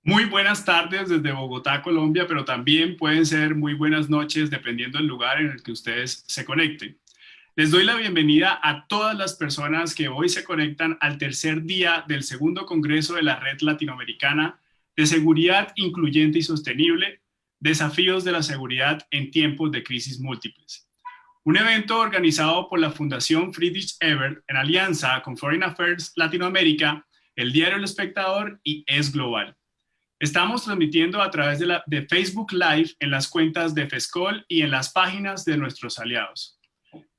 Muy buenas tardes desde Bogotá, Colombia, pero también pueden ser muy buenas noches dependiendo del lugar en el que ustedes se conecten. Les doy la bienvenida a todas las personas que hoy se conectan al tercer día del segundo Congreso de la Red Latinoamericana de Seguridad Incluyente y Sostenible, Desafíos de la Seguridad en Tiempos de Crisis Múltiples. Un evento organizado por la Fundación Friedrich Ebert en alianza con Foreign Affairs Latinoamérica, el Diario El Espectador y Es Global. Estamos transmitiendo a través de Facebook Live en las cuentas de FESCOL y en las páginas de nuestros aliados.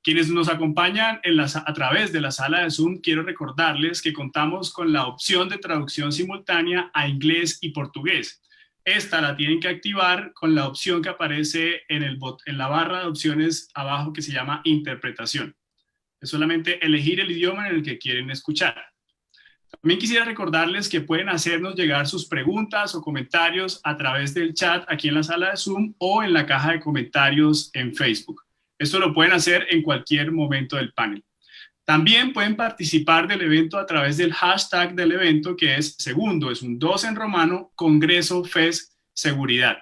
Quienes nos acompañan a través de la sala de Zoom, quiero recordarles que contamos con la opción de traducción simultánea a inglés y portugués. Esta la tienen que activar con la opción que aparece en la barra de opciones abajo que se llama interpretación. Es solamente elegir el idioma en el que quieren escuchar. También quisiera recordarles que pueden hacernos llegar sus preguntas o comentarios a través del chat aquí en la sala de Zoom o en la caja de comentarios en Facebook. Esto lo pueden hacer en cualquier momento del panel. También pueden participar del evento a través del hashtag del evento, que es segundo, es un 2 en romano, Congreso FES Seguridad.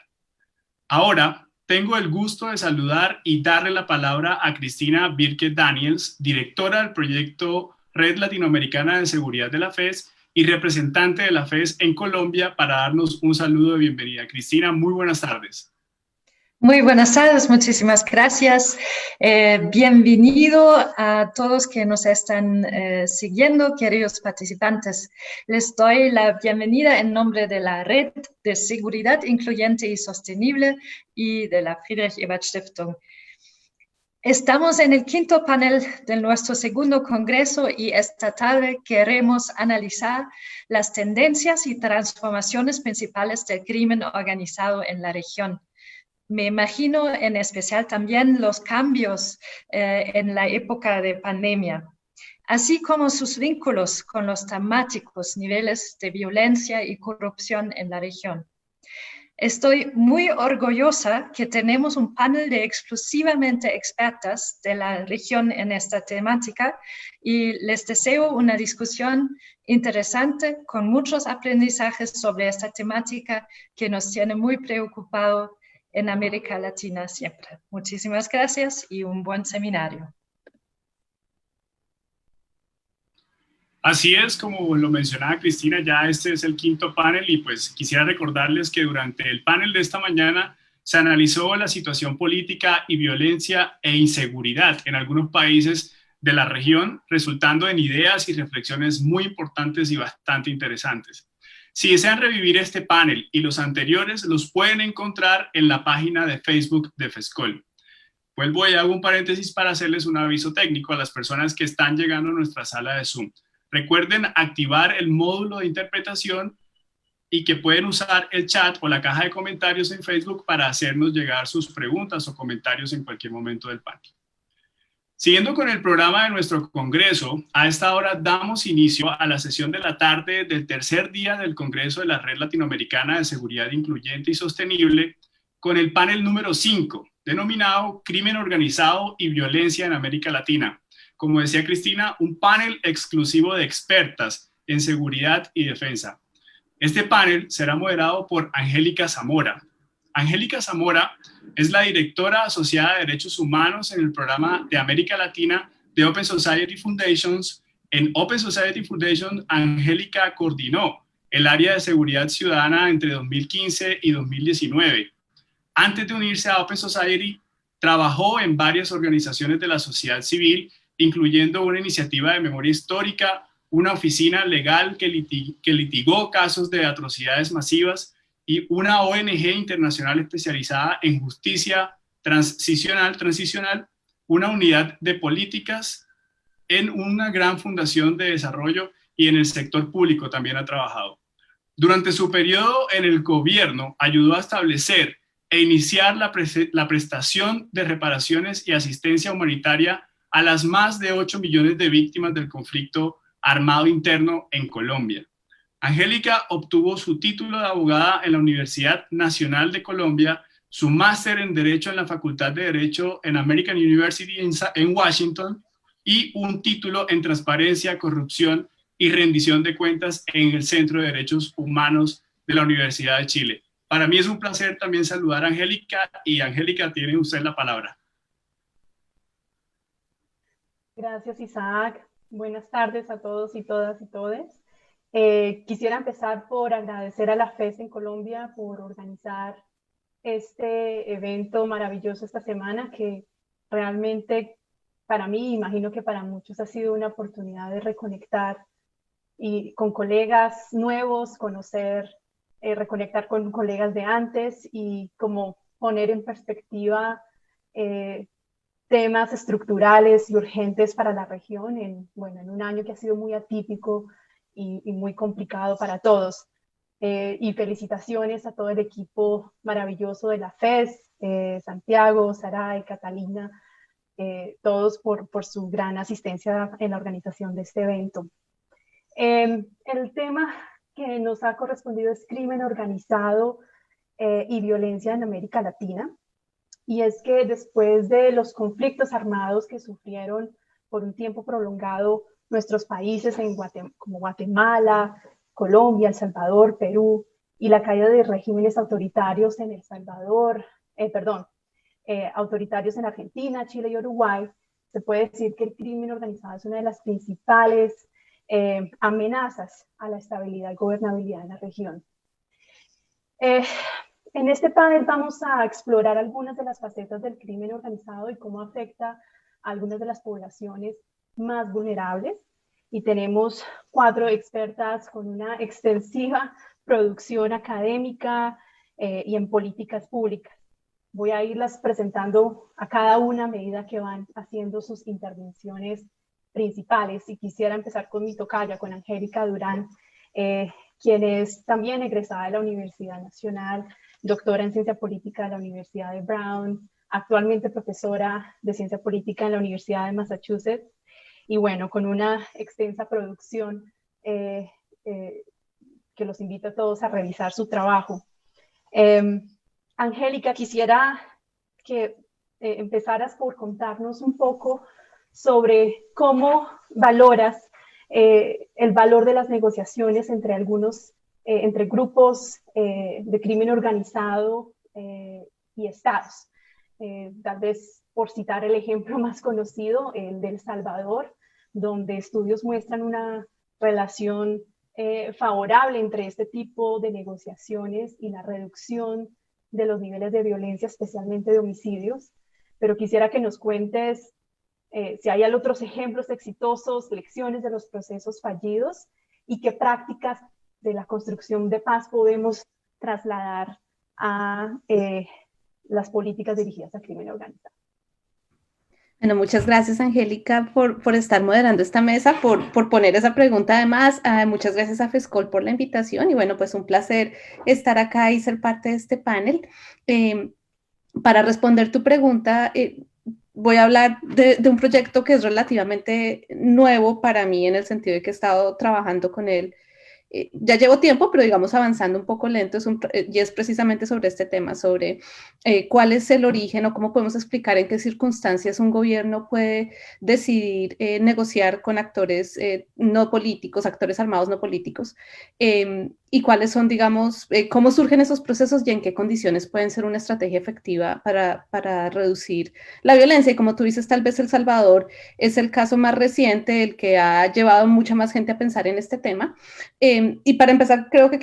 Ahora tengo el gusto de saludar y darle la palabra a Cristina Birke Daniels, directora del proyecto Red Latinoamericana de Seguridad de la FES y representante de la FES en Colombia, para darnos un saludo de bienvenida. Cristina, muy buenas tardes. Muy buenas tardes, muchísimas gracias. Bienvenido a todos que nos están siguiendo, queridos participantes. Les doy la bienvenida en nombre de la Red de Seguridad Incluyente y Sostenible y de la Friedrich Ebert Stiftung. Estamos en el quinto panel de nuestro segundo congreso y esta tarde queremos analizar las tendencias y transformaciones principales del crimen organizado en la región. Me imagino en especial también los cambios en la época de pandemia, así como sus vínculos con los dramáticos niveles de violencia y corrupción en la región. Estoy muy orgullosa que tenemos un panel de exclusivamente expertas de la región en esta temática y les deseo una discusión interesante con muchos aprendizajes sobre esta temática que nos tiene muy preocupados en América Latina siempre. Muchísimas gracias y un buen seminario. Así es, como lo mencionaba Cristina, ya este es el quinto panel y pues quisiera recordarles que durante el panel de esta mañana se analizó la situación política y violencia e inseguridad en algunos países de la región, resultando en ideas y reflexiones muy importantes y bastante interesantes. Si desean revivir este panel y los anteriores, los pueden encontrar en la página de Facebook de FESCOL. Vuelvo y hago un paréntesis para hacerles un aviso técnico a las personas que están llegando a nuestra sala de Zoom. Recuerden activar el módulo de interpretación y que pueden usar el chat o la caja de comentarios en Facebook para hacernos llegar sus preguntas o comentarios en cualquier momento del panel. Siguiendo con el programa de nuestro congreso, a esta hora damos inicio a la sesión de la tarde del tercer día del Congreso de la Red Latinoamericana de Seguridad Incluyente y Sostenible, con el panel número 5, denominado Crimen Organizado y Violencia en América Latina. Como decía Cristina, un panel exclusivo de expertas en seguridad y defensa. Este panel será moderado por Angélica Zamora. Angélica Zamora es la directora asociada de Derechos Humanos en el programa de América Latina de Open Society Foundations. En Open Society Foundation, Angélica coordinó el área de seguridad ciudadana entre 2015 y 2019. Antes de unirse a Open Society, trabajó en varias organizaciones de la sociedad civil, incluyendo una iniciativa de memoria histórica, una oficina legal que litigó casos de atrocidades masivas y una ONG internacional especializada en justicia transicional, una unidad de políticas en una gran fundación de desarrollo y en el sector público también ha trabajado. Durante su periodo en el gobierno ayudó a establecer e iniciar la prestación de reparaciones y asistencia humanitaria a las más de 8 millones de víctimas del conflicto armado interno en Colombia. Angélica obtuvo su título de abogada en la Universidad Nacional de Colombia, su máster en Derecho en la Facultad de Derecho en American University en Washington y un título en Transparencia, Corrupción y Rendición de Cuentas en el Centro de Derechos Humanos de la Universidad de Chile. Para mí es un placer también saludar a Angélica, y Angélica, tiene usted la palabra. Gracias, Isaac. Buenas tardes a todos y todas y todes. Quisiera empezar por agradecer a la FES en Colombia por organizar este evento maravilloso esta semana, que realmente para mí, imagino que para muchos ha sido una oportunidad de reconectar y con colegas nuevos, conocer, reconectar con colegas de antes y como poner en perspectiva temas estructurales y urgentes para la región en un año que ha sido muy atípico y muy complicado para todos. Y felicitaciones a todo el equipo maravilloso de la FES, Santiago, Saray, Catalina, todos por su gran asistencia en la organización de este evento. El tema que nos ha correspondido es crimen organizado y violencia en América Latina. Y es que después de los conflictos armados que sufrieron por un tiempo prolongado nuestros países como Guatemala, Colombia, El Salvador, Perú, y la caída de regímenes autoritarios en El Salvador, autoritarios en Argentina, Chile y Uruguay, se puede decir que el crimen organizado es una de las principales amenazas a la estabilidad y gobernabilidad en la región. En este panel vamos a explorar algunas de las facetas del crimen organizado y cómo afecta a algunas de las poblaciones más vulnerables. Y tenemos 4 expertas con una extensiva producción académica y en políticas públicas. Voy a irlas presentando a cada una a medida que van haciendo sus intervenciones principales. Y quisiera empezar con mi tocaya, con Angélica Durán, quien es también egresada de la Universidad Nacional, doctora en Ciencia Política de la Universidad de Brown, actualmente profesora de Ciencia Política en la Universidad de Massachusetts, y bueno, con una extensa producción que los invito a todos a revisar su trabajo. Angélica, quisiera que empezaras por contarnos un poco sobre cómo valoras el valor de las negociaciones entre grupos de crimen organizado y estados. Tal vez por citar el ejemplo más conocido, el de El Salvador, donde estudios muestran una relación favorable entre este tipo de negociaciones y la reducción de los niveles de violencia, especialmente de homicidios. Pero quisiera que nos cuentes si hay otros ejemplos exitosos, lecciones de los procesos fallidos y qué prácticas de la construcción de paz podemos trasladar a las políticas dirigidas al crimen organizado. Bueno, muchas gracias, Angélica, por estar moderando esta mesa, por poner esa pregunta además. Muchas gracias a FESCOL por la invitación y bueno, pues un placer estar acá y ser parte de este panel. Para responder tu pregunta, voy a hablar de un proyecto que es relativamente nuevo para mí en el sentido de que he estado trabajando con él. Ya llevo tiempo, pero digamos avanzando un poco lento, y es precisamente sobre este tema, sobre cuál es el origen o cómo podemos explicar en qué circunstancias un gobierno puede decidir negociar con actores no políticos, actores armados no políticos, y cuáles son, digamos, cómo surgen esos procesos y en qué condiciones pueden ser una estrategia efectiva para reducir la violencia. Y como tú dices, tal vez El Salvador es el caso más reciente, el que ha llevado mucha más gente a pensar en este tema. Y para empezar, creo que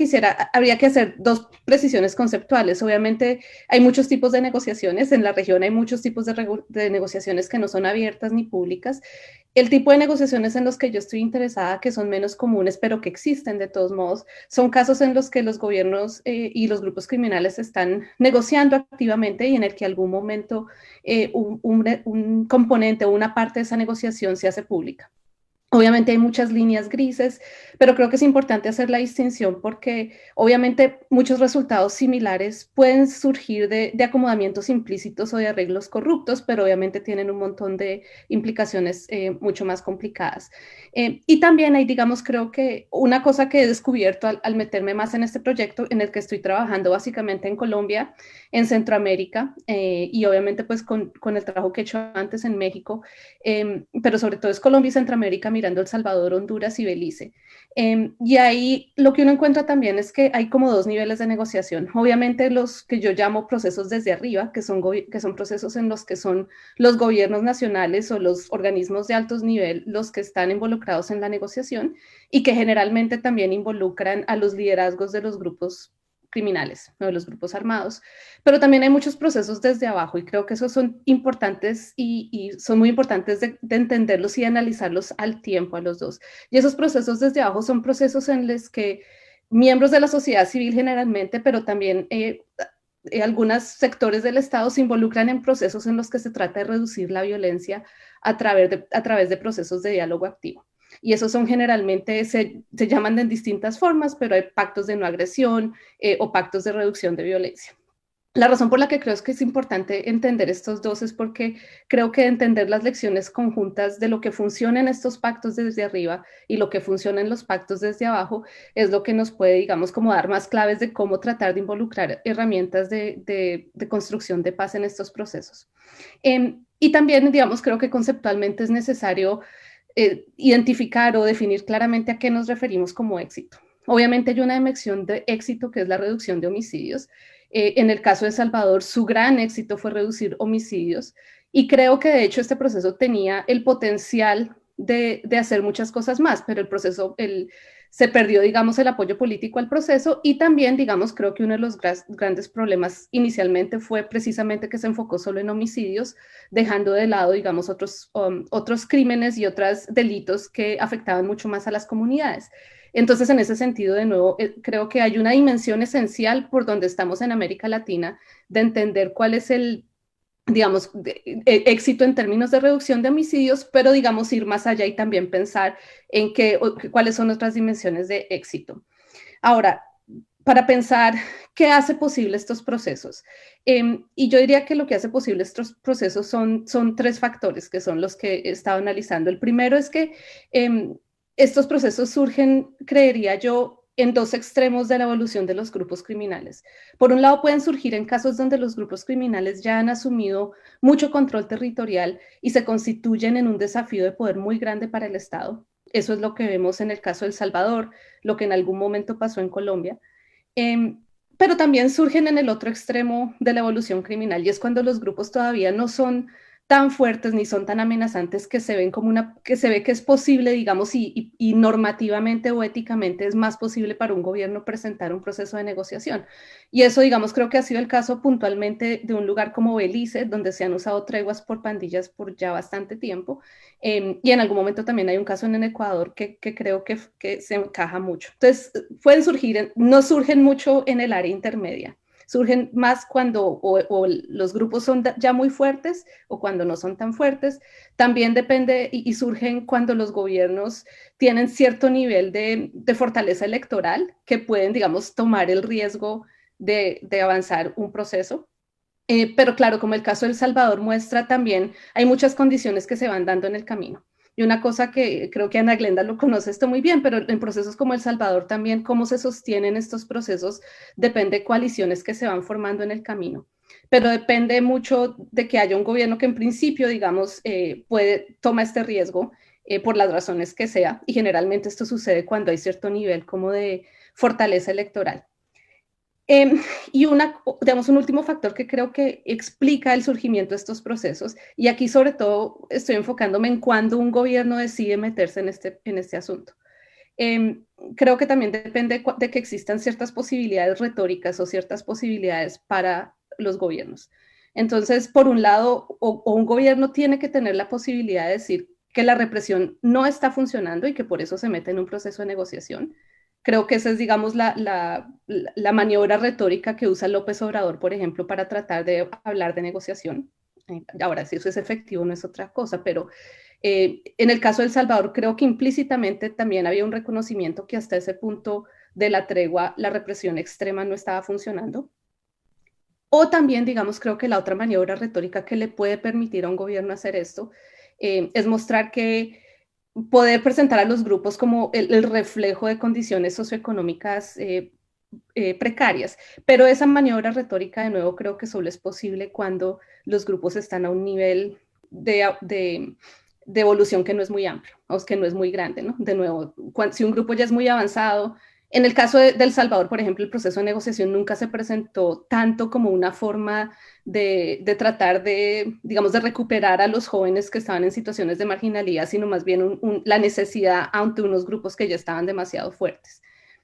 habría que hacer 2 precisiones conceptuales. Obviamente hay muchos tipos de negociaciones, en la región hay muchos tipos de negociaciones que no son abiertas ni públicas. El tipo de negociaciones en los que yo estoy interesada, que son menos comunes, pero que existen de todos modos, son casos en los que los gobiernos y los grupos criminales están negociando activamente y en el que algún momento un componente o una parte de esa negociación se hace pública. Obviamente hay muchas líneas grises, pero creo que es importante hacer la distinción porque obviamente muchos resultados similares pueden surgir de acomodamientos implícitos o de arreglos corruptos, pero obviamente tienen un montón de implicaciones mucho más complicadas. Y también hay, digamos, creo que una cosa que he descubierto al meterme más en este proyecto en el que estoy trabajando básicamente en Colombia, en Centroamérica y obviamente pues con el trabajo que he hecho antes en México, pero sobre todo es Colombia y Centroamérica mi mirando El Salvador, Honduras y Belice. Y ahí lo que uno encuentra también es que hay como dos niveles de negociación. Obviamente los que yo llamo procesos desde arriba, que son procesos en los que son los gobiernos nacionales o los organismos de altos nivel los que están involucrados en la negociación y que generalmente también involucran a los liderazgos de los grupos criminales, ¿no? De los grupos armados, pero también hay muchos procesos desde abajo y creo que esos son importantes y son muy importantes de entenderlos y analizarlos al tiempo a los dos. Y esos procesos desde abajo son procesos en los que miembros de la sociedad civil generalmente, pero también algunos sectores del Estado se involucran en procesos en los que se trata de reducir la violencia a través de procesos de diálogo activo. Y esos son generalmente, se llaman de distintas formas, pero hay pactos de no agresión o pactos de reducción de violencia. La razón por la que creo que es importante entender estos dos es porque creo que entender las lecciones conjuntas de lo que funciona en estos pactos desde arriba y lo que funciona en los pactos desde abajo es lo que nos puede, digamos, como dar más claves de cómo tratar de involucrar herramientas de construcción de paz en estos procesos. Y también, digamos, creo que conceptualmente es necesario identificar o definir claramente a qué nos referimos como éxito. Obviamente hay una dimensión de éxito que es la reducción de homicidios. En el caso de El Salvador, su gran éxito fue reducir homicidios y creo que de hecho este proceso tenía el potencial de hacer muchas cosas más, pero el proceso, se perdió, digamos, el apoyo político al proceso y también, digamos, creo que uno de los grandes problemas inicialmente fue precisamente que se enfocó solo en homicidios, dejando de lado, digamos, otros crímenes y otros delitos que afectaban mucho más a las comunidades. Entonces, en ese sentido, de nuevo, creo que hay una dimensión esencial por donde estamos en América Latina de entender cuál es el, digamos, éxito en términos de reducción de homicidios, pero digamos ir más allá y también pensar en cuáles son otras dimensiones de éxito. Ahora, para pensar qué hace posible estos procesos. Y yo diría que lo que hace posible estos procesos son tres factores que son los que he estado analizando. El primero es que estos procesos surgen, creería yo, en dos extremos de la evolución de los grupos criminales. Por un lado, pueden surgir en casos donde los grupos criminales ya han asumido mucho control territorial y se constituyen en un desafío de poder muy grande para el Estado. Eso es lo que vemos en el caso de El Salvador, lo que en algún momento pasó en Colombia. Pero también surgen en el otro extremo de la evolución criminal y es cuando los grupos todavía no son tan fuertes ni son tan amenazantes que se ven que se ve que es posible, digamos, y normativamente o éticamente es más posible para un gobierno presentar un proceso de negociación. Y eso, digamos, creo que ha sido el caso puntualmente de un lugar como Belice, donde se han usado treguas por pandillas por ya bastante tiempo. Y en algún momento también hay un caso en el Ecuador que creo que se encaja mucho. Entonces, pueden surgir, no surgen mucho en el área intermedia. Surgen más cuando o los grupos son ya muy fuertes o cuando no son tan fuertes. También depende y surgen cuando los gobiernos tienen cierto nivel de fortaleza electoral que pueden, digamos, tomar el riesgo de avanzar un proceso. Pero claro, como el caso de El Salvador muestra también, hay muchas condiciones que se van dando en el camino. Y una cosa que creo que Ana Glenda lo conoce esto muy bien, pero en procesos como El Salvador también, cómo se sostienen estos procesos, depende de coaliciones que se van formando en el camino. Pero depende mucho de que haya un gobierno que en principio, digamos, toma este riesgo por las razones que sea. Y generalmente esto sucede cuando hay cierto nivel como de fortaleza electoral. Y digamos, un último factor que creo que explica el surgimiento de estos procesos, y aquí sobre todo estoy enfocándome en cuando un gobierno decide meterse en este asunto. Creo que también depende de que existan ciertas posibilidades retóricas o ciertas posibilidades para los gobiernos. Entonces, por un lado, o un gobierno tiene que tener la posibilidad de decir que la represión no está funcionando y que por eso se mete en un proceso de negociación. Creo que esa es, digamos, la maniobra retórica que usa López Obrador, por ejemplo, para tratar de hablar de negociación. Ahora, si eso es efectivo, no es otra cosa, pero en el caso de El Salvador, creo que implícitamente también había un reconocimiento que hasta ese punto de la tregua, la represión extrema no estaba funcionando. O también, digamos, creo que la otra maniobra retórica que le puede permitir a un gobierno hacer esto es mostrar que poder presentar a los grupos como el reflejo de condiciones socioeconómicas precarias. Pero esa maniobra retórica, de nuevo, creo que solo es posible cuando los grupos están a un nivel de evolución que no es muy amplio, o que no es muy grande, ¿no? De nuevo, si un grupo ya es muy avanzado, en el caso de El Salvador, por ejemplo, el proceso de negociación nunca se presentó tanto como una forma de tratar de, digamos, de recuperar a los jóvenes que estaban en situaciones de marginalidad, sino más bien la necesidad ante unos grupos que ya estaban demasiado fuertes.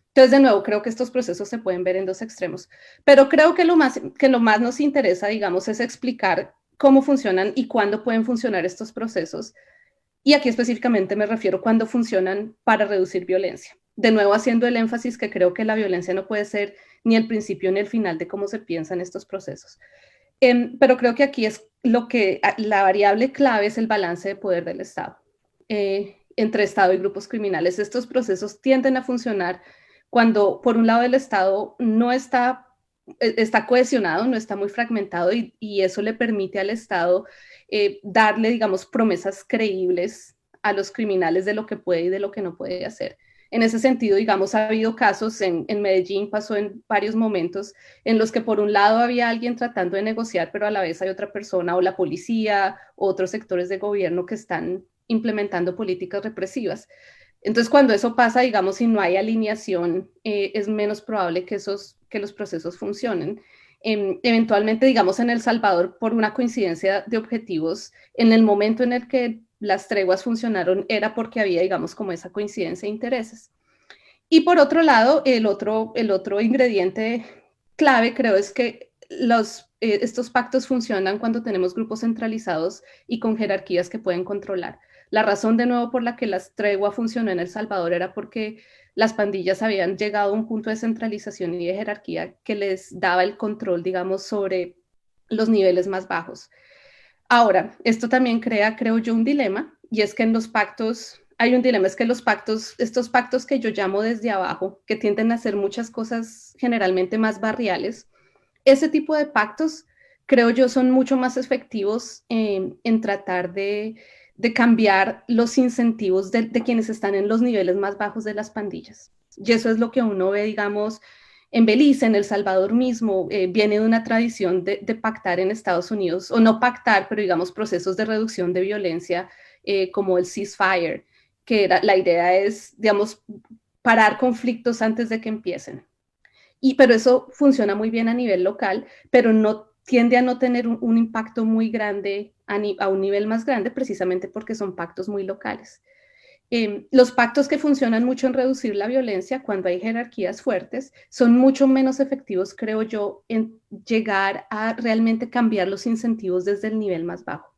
Entonces, de nuevo, creo que estos procesos se pueden ver en dos extremos, pero creo que lo más nos interesa, digamos, es explicar cómo funcionan y cuándo pueden funcionar estos procesos. Y aquí específicamente me refiero cuando funcionan para reducir violencia. De nuevo, haciendo el énfasis que creo que la violencia no puede ser ni el principio ni el final de cómo se piensan estos procesos. Pero creo que aquí es la variable clave es el balance de poder del Estado, entre Estado y grupos criminales. Estos procesos tienden a funcionar cuando, por un lado, el Estado no está cohesionado, no está muy fragmentado y eso le permite al Estado darle, digamos, promesas creíbles a los criminales de lo que puede y de lo que no puede hacer. En ese sentido, digamos, ha habido casos en Medellín, pasó en varios momentos en los que por un lado había alguien tratando de negociar, pero a la vez hay otra persona o la policía o otros sectores de gobierno que están implementando políticas represivas. Entonces, cuando eso pasa, digamos, si no hay alineación, es menos probable que los procesos funcionen. Eventualmente, digamos, en El Salvador, por una coincidencia de objetivos, en el momento en el que las treguas funcionaron, era porque había, digamos, como esa coincidencia de intereses. Y por otro lado, el otro ingrediente clave, creo, es que estos pactos funcionan cuando tenemos grupos centralizados y con jerarquías que pueden controlar. La razón de nuevo por la que la tregua funcionó en El Salvador era porque las pandillas habían llegado a un punto de centralización y de jerarquía que les daba el control, digamos, sobre los niveles más bajos. Ahora, esto también crea, creo yo, un dilema, y es que en los pactos hay un dilema, es que estos pactos que yo llamo desde abajo, que tienden a hacer muchas cosas generalmente más barriales, ese tipo de pactos, creo yo, son mucho más efectivos en tratar de cambiar los incentivos de quienes están en los niveles más bajos de las pandillas. Y eso es lo que uno ve, digamos, en Belice, en El Salvador mismo, viene de una tradición de pactar en Estados Unidos, o no pactar, pero digamos procesos de reducción de violencia como el ceasefire, que la idea es, digamos, parar conflictos antes de que empiecen. Pero eso funciona muy bien a nivel local, pero no tiende a no tener un impacto muy grande a un nivel más grande, precisamente porque son pactos muy locales. Los pactos que funcionan mucho en reducir la violencia cuando hay jerarquías fuertes son mucho menos efectivos, creo yo, en llegar a realmente cambiar los incentivos desde el nivel más bajo.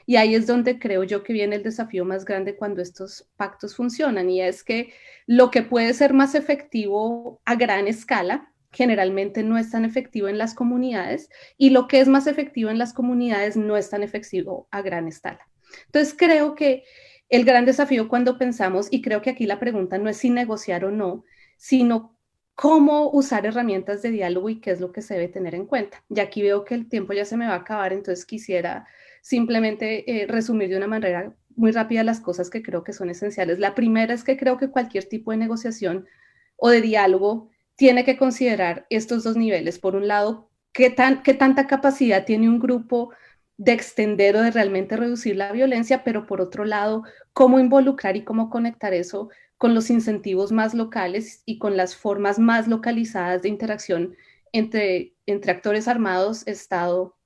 Y ahí es donde creo yo que viene el desafío más grande cuando estos pactos funcionan, y es que lo que puede ser más efectivo a gran escala generalmente no es tan efectivo en las comunidades, y lo que es más efectivo en las comunidades no es tan efectivo a gran escala. Entonces creo que el gran desafío cuando pensamos, y creo que aquí la pregunta no es si negociar o no, sino cómo usar herramientas de diálogo y qué es lo que se debe tener en cuenta. Y aquí veo que el tiempo ya se me va a acabar, entonces quisiera simplemente resumir de una manera muy rápida las cosas que creo que son esenciales. La primera es que creo que cualquier tipo de negociación o de diálogo tiene que considerar estos dos niveles. Por un lado, qué tanta capacidad tiene un grupo de extender o de realmente reducir la violencia, pero por otro lado, cómo involucrar y cómo conectar eso con los incentivos más locales y con las formas más localizadas de interacción entre actores armados, Estado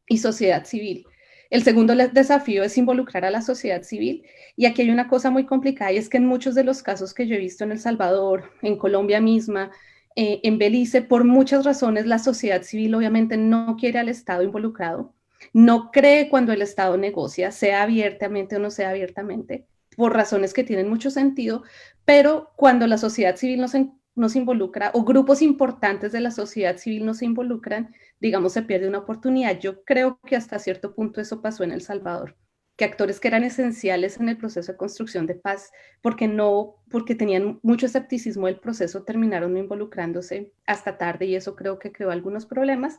y sociedad civil. El segundo desafío es involucrar a la sociedad civil, y aquí hay una cosa muy complicada, y es que en muchos de los casos que yo he visto en El Salvador, en Colombia misma, en Belice, por muchas razones la sociedad civil obviamente no quiere al Estado involucrado, no cree cuando el Estado negocia, sea abiertamente o no sea abiertamente, por razones que tienen mucho sentido, pero cuando la sociedad civil no se involucra, o grupos importantes de la sociedad civil no se involucran, digamos, se pierde una oportunidad. Yo creo que hasta cierto punto eso pasó en El Salvador, que actores que eran esenciales en el proceso de construcción de paz, porque tenían mucho escepticismo del proceso, terminaron no involucrándose hasta tarde, y eso creo que creó algunos problemas.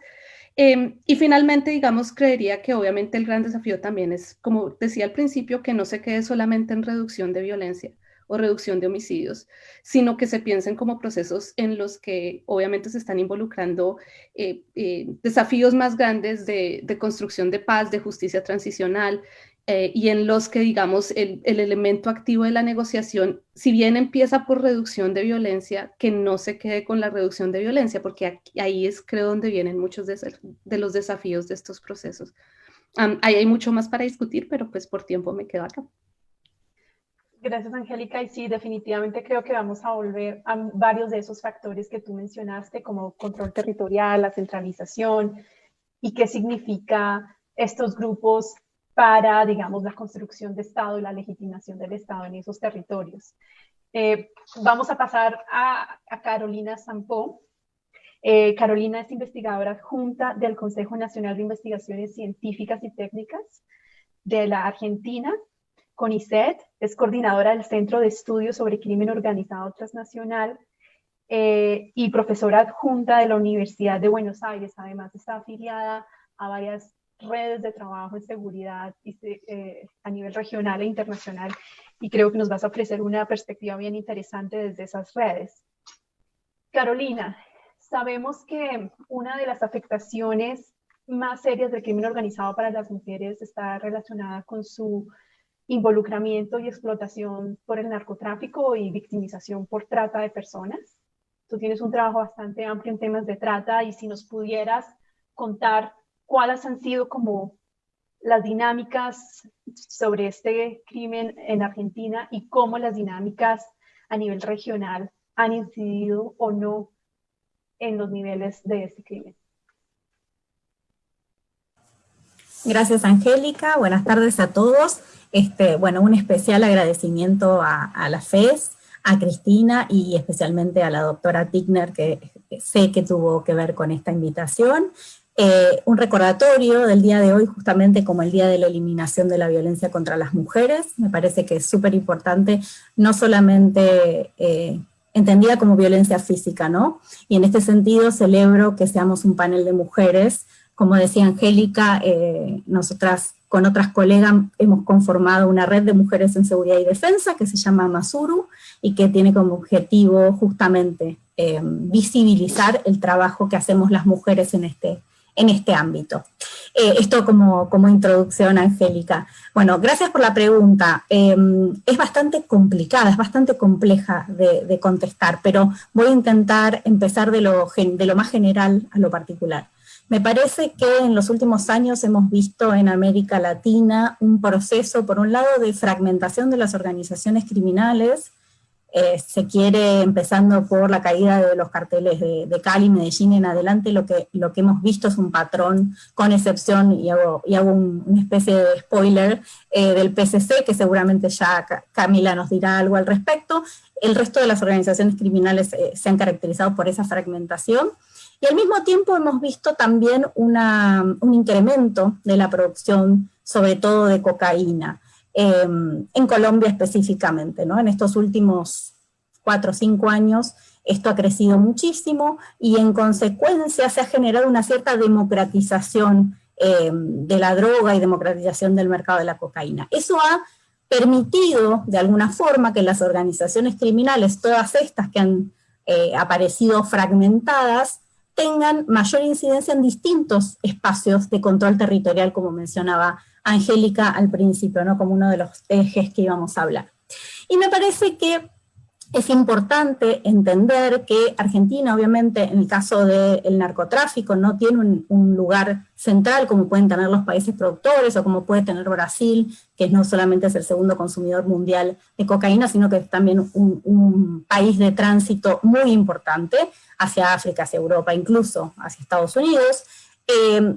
Y finalmente, digamos, creería que obviamente el gran desafío también es, como decía al principio, que no se quede solamente en reducción de violencia o reducción de homicidios, sino que se piensen como procesos en los que obviamente se están involucrando desafíos más grandes de construcción de paz, de justicia transicional, y en los que, digamos, el elemento activo de la negociación, si bien empieza por reducción de violencia, que no se quede con la reducción de violencia, porque ahí es, creo, donde vienen muchos de los desafíos de estos procesos. Ahí hay mucho más para discutir, pero pues por tiempo me quedo acá. Gracias, Angélica. Y sí, definitivamente creo que vamos a volver a varios de esos factores que tú mencionaste, como control territorial, la centralización, y qué significa estos grupos para, digamos, la construcción de Estado y la legitimación del Estado en esos territorios. Vamos a pasar a Carolina Sampó. Carolina es investigadora adjunta del Consejo Nacional de Investigaciones Científicas y Técnicas de la Argentina, CONICET, es coordinadora del Centro de Estudios sobre Crimen Organizado Transnacional y profesora adjunta de la Universidad de Buenos Aires. Además, está afiliada a varias redes de trabajo en seguridad a nivel regional e internacional, y creo que nos vas a ofrecer una perspectiva bien interesante desde esas redes. Carolina, sabemos que una de las afectaciones más serias del crimen organizado para las mujeres está relacionada con su involucramiento y explotación por el narcotráfico y victimización por trata de personas. Tú tienes un trabajo bastante amplio en temas de trata, y si nos pudieras contar cuáles han sido como las dinámicas sobre este crimen en Argentina y cómo las dinámicas a nivel regional han incidido o no en los niveles de este crimen. Gracias, Angélica. Buenas tardes a todos. Bueno, un especial agradecimiento a la FES, a Cristina y especialmente a la doctora Tickner, que sé que tuvo que ver con esta invitación. Un recordatorio del día de hoy, justamente como el Día de la Eliminación de la Violencia contra las Mujeres. Me parece que es súper importante, no solamente entendida como violencia física, ¿no? Y en este sentido celebro que seamos un panel de mujeres. Como decía Angélica, nosotras con otras colegas hemos conformado una red de mujeres en seguridad y defensa que se llama Masuru, y que tiene como objetivo justamente visibilizar el trabajo que hacemos las mujeres en este ámbito. Esto como introducción, Angélica. Bueno, gracias por la pregunta. Es bastante complicada, es bastante compleja de contestar, pero voy a intentar empezar de lo más general a lo particular. Me parece que en los últimos años hemos visto en América Latina un proceso, por un lado, de fragmentación de las organizaciones criminales. Se quiere, empezando por la caída de los carteles de Cali, Medellín en adelante, lo que hemos visto es un patrón, con excepción, y hago una especie de spoiler, del PCC, que seguramente ya Camila nos dirá algo al respecto. El resto de las organizaciones criminales se han caracterizado por esa fragmentación. Y al mismo tiempo hemos visto también un incremento de la producción, sobre todo de cocaína, en Colombia específicamente, ¿no? En estos últimos 4 o 5 años esto ha crecido muchísimo, y en consecuencia se ha generado una cierta democratización de la droga y democratización del mercado de la cocaína. Eso ha permitido, de alguna forma, que las organizaciones criminales, todas estas que han aparecido fragmentadas, tengan mayor incidencia en distintos espacios de control territorial, como mencionaba Angélica al principio, ¿no? Como uno de los ejes que íbamos a hablar. Y me parece que es importante entender que Argentina, obviamente, en el caso del narcotráfico, no tiene un lugar central como pueden tener los países productores, o como puede tener Brasil, que no solamente es el segundo consumidor mundial de cocaína, sino que es también un país de tránsito muy importante hacia África, hacia Europa, incluso hacia Estados Unidos,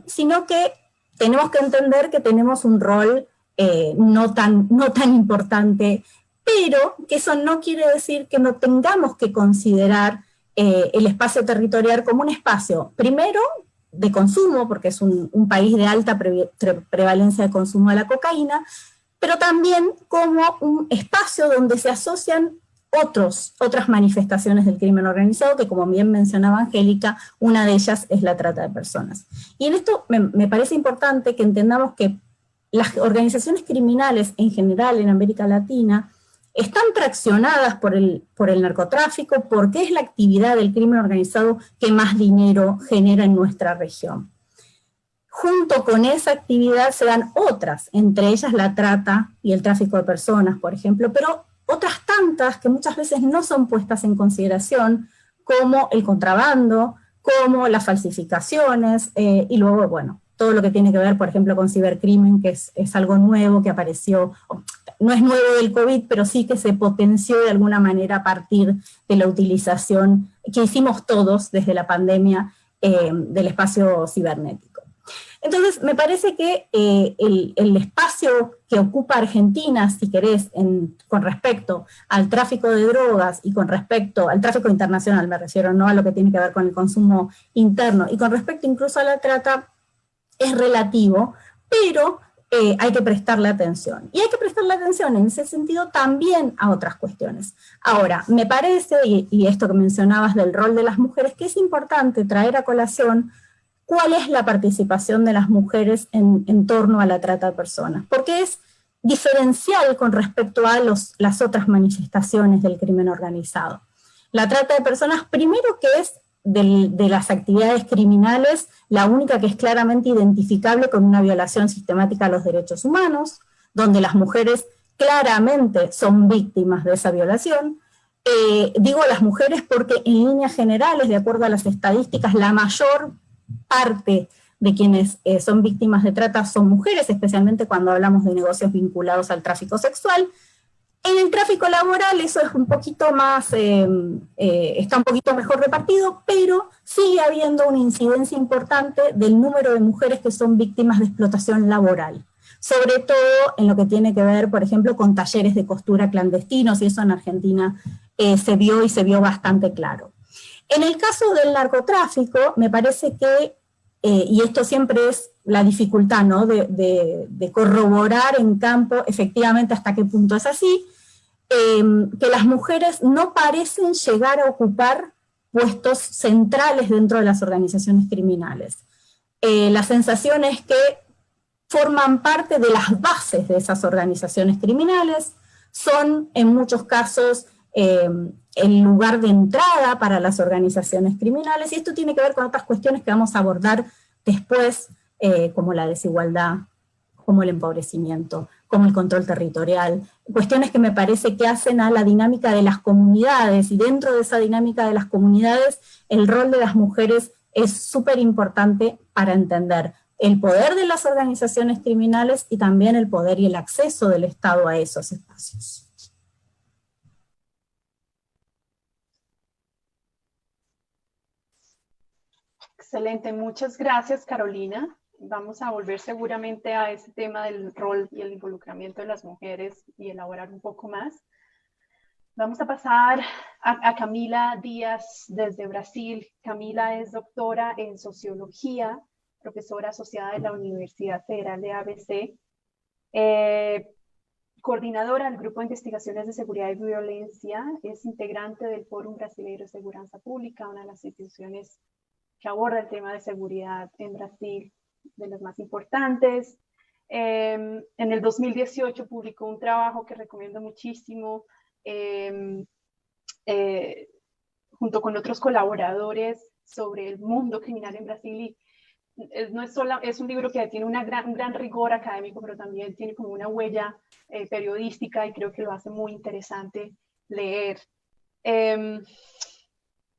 sino que tenemos que entender que tenemos un rol no tan importante, pero que eso no quiere decir que no tengamos que considerar el espacio territorial como un espacio, primero, de consumo, porque es un país de alta prevalencia de consumo de la cocaína, pero también como un espacio donde se asocian otras manifestaciones del crimen organizado, que como bien mencionaba Angélica, una de ellas es la trata de personas. Y en esto me parece importante que entendamos que las organizaciones criminales en general en América Latina están traccionadas por el narcotráfico, porque es la actividad del crimen organizado que más dinero genera en nuestra región. junto con esa actividad se dan otras, entre ellas la trata y el tráfico de personas, por ejemplo, pero otras tantas que muchas veces no son puestas en consideración, como el contrabando, como las falsificaciones, y luego, bueno, todo lo que tiene que ver, por ejemplo, con cibercrimen, que es algo nuevo que apareció, no es nuevo del COVID, pero sí que se potenció de alguna manera a partir de la utilización que hicimos todos desde la pandemia del espacio cibernético. Entonces, me parece que el espacio que ocupa Argentina, si querés, con respecto al tráfico de drogas y con respecto al tráfico internacional, me refiero, no a lo que tiene que ver con el consumo interno, y con respecto incluso a la trata, es relativo, pero hay que prestarle atención. Y hay que prestarle atención en ese sentido también a otras cuestiones. Ahora, me parece, y esto que mencionabas del rol de las mujeres, que es importante traer a colación cuál es la participación de las mujeres en torno a la trata de personas, porque es diferencial con respecto a las otras manifestaciones del crimen organizado. La trata de personas, primero que es de las actividades criminales, la única que es claramente identificable con una violación sistemática a los derechos humanos, donde las mujeres claramente son víctimas de esa violación. Digo las mujeres porque en líneas generales, de acuerdo a las estadísticas, la mayor parte de quienes son víctimas de trata son mujeres, especialmente cuando hablamos de negocios vinculados al tráfico sexual. En el tráfico laboral eso es un poquito más, está un poquito mejor repartido, pero sigue habiendo una incidencia importante del número de mujeres que son víctimas de explotación laboral, sobre todo en lo que tiene que ver, por ejemplo, con talleres de costura clandestinos, y eso en Argentina se vio bastante claro. En el caso del narcotráfico, me parece que, y esto siempre es la dificultad, ¿no?, de corroborar en campo efectivamente hasta qué punto es así, que las mujeres no parecen llegar a ocupar puestos centrales dentro de las organizaciones criminales. La sensación es que forman parte de las bases de esas organizaciones criminales, son en muchos casos el lugar de entrada para las organizaciones criminales, y esto tiene que ver con otras cuestiones que vamos a abordar después, como la desigualdad, como el empobrecimiento, como el control territorial, cuestiones que me parece que hacen a la dinámica de las comunidades, y dentro de esa dinámica de las comunidades, el rol de las mujeres es súper importante para entender el poder de las organizaciones criminales y también el poder y el acceso del Estado a esos espacios. Excelente, muchas gracias, Carolina. Vamos a volver seguramente a ese tema del rol y el involucramiento de las mujeres y elaborar un poco más. Vamos a pasar a Camila Díaz desde Brasil. Camila es doctora en sociología, profesora asociada de la Universidad Federal de ABC, coordinadora del Grupo de Investigaciones de Seguridad y Violencia, es integrante del Fórum Brasileiro de Segurança Pública, una de las instituciones que aborda el tema de seguridad en Brasil, de las más importantes. En el 2018 publicó un trabajo que recomiendo muchísimo, junto con otros colaboradores, sobre el mundo criminal en Brasil. Y no es, es un libro que tiene un gran rigor académico, pero también tiene como una huella periodística, y creo que lo hace muy interesante leer.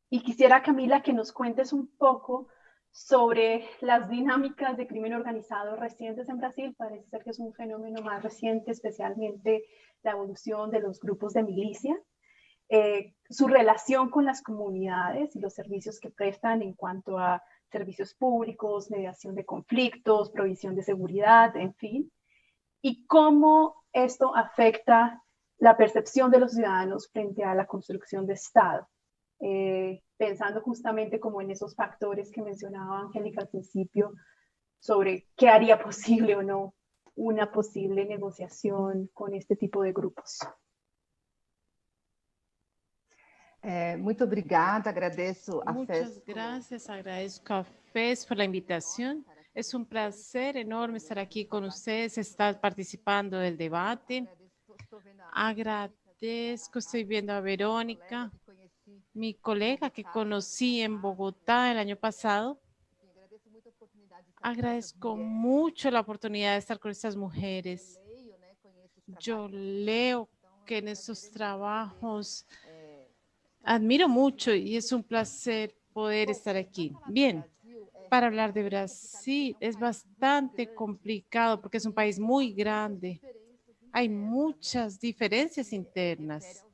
Y quisiera, Camila, que nos cuentes un poco sobre las dinámicas de crimen organizado recientes en Brasil. Parece ser que es un fenómeno más reciente, especialmente la evolución de los grupos de milicia, su relación con las comunidades y los servicios que prestan en cuanto a servicios públicos, mediación de conflictos, provisión de seguridad, en fin, y cómo esto afecta la percepción de los ciudadanos frente a la construcción de Estado. Pensando justamente como en esos factores que mencionaba Angélica al principio, sobre qué haría posible o no una posible negociación con este tipo de grupos. Muito obrigada, agradeço a FES. Muchas gracias, agradezco a FES por la invitación. Es un placer enorme estar aquí con ustedes, estar participando del debate. Agradezco, estoy viendo a Verónica, mi colega que conocí en Bogotá el año pasado. Agradezco mucho la oportunidad de estar con estas mujeres. Yo leo que en estos trabajos admiro mucho y es un placer poder estar aquí. Bien, para hablar de Brasil es bastante complicado porque es un país muy grande. Hay muchas diferencias internas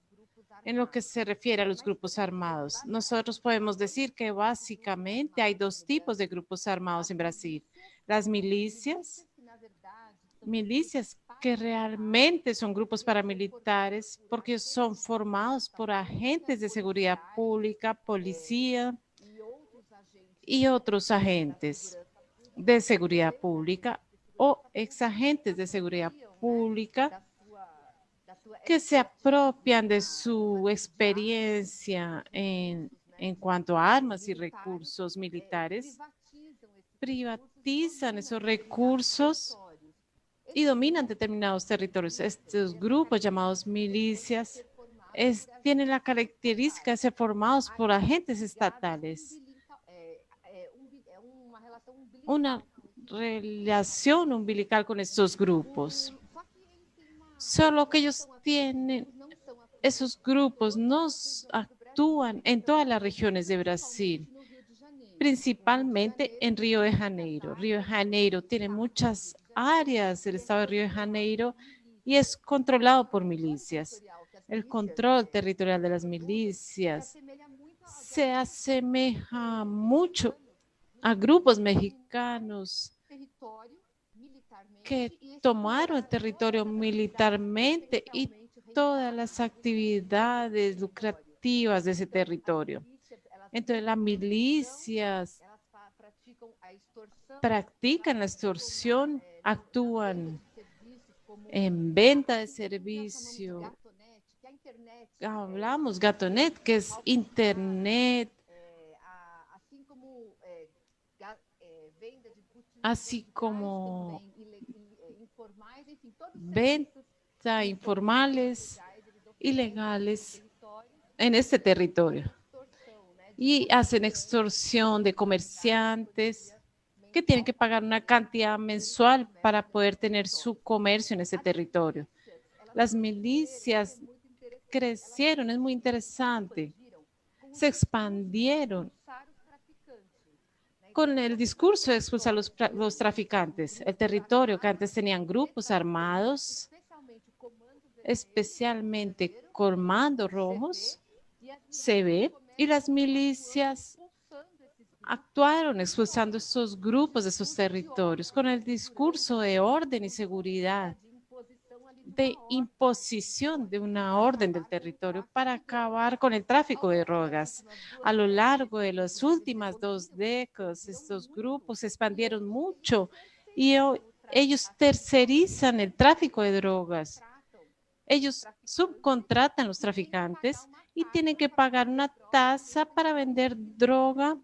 en lo que se refiere a los grupos armados. Nosotros podemos decir que básicamente hay dos tipos de grupos armados en Brasil. Las milicias que realmente son grupos paramilitares porque son formados por agentes de seguridad pública, policía y otros agentes de seguridad pública o exagentes de seguridad pública que se apropian de su experiencia en cuanto a armas y recursos militares, privatizan esos recursos y dominan determinados territorios. Estos grupos llamados milicias tienen la característica de ser formados por agentes estatales. Una relación umbilical con estos grupos. Solo que ellos tienen, esos grupos no actúan en todas las regiones de Brasil, principalmente en Río de Janeiro. Río de Janeiro tiene muchas áreas del estado de Río de Janeiro y es controlado por milicias. El control territorial de las milicias se asemeja mucho a grupos mexicanos que tomaron el territorio militarmente y todas las actividades lucrativas de ese territorio. Entonces, las milicias practican la extorsión, actúan en venta de servicio. Hablamos Gatonet, que es Internet, así como venta informales, ilegales en este territorio. Y hacen extorsión de comerciantes que tienen que pagar una cantidad mensual para poder tener su comercio en ese territorio. Las milicias crecieron, es muy interesante, se expandieron con el discurso de expulsar a los traficantes. El territorio que antes tenían grupos armados, especialmente comandos rojos, CB, y las milicias actuaron expulsando estos grupos de esos territorios con el discurso de orden y seguridad, de imposición de una orden del territorio para acabar con el tráfico de drogas. A lo largo de las últimas 2 décadas, estos grupos se expandieron mucho y ellos tercerizan el tráfico de drogas. Ellos subcontratan a los traficantes y tienen que pagar una tasa para vender droga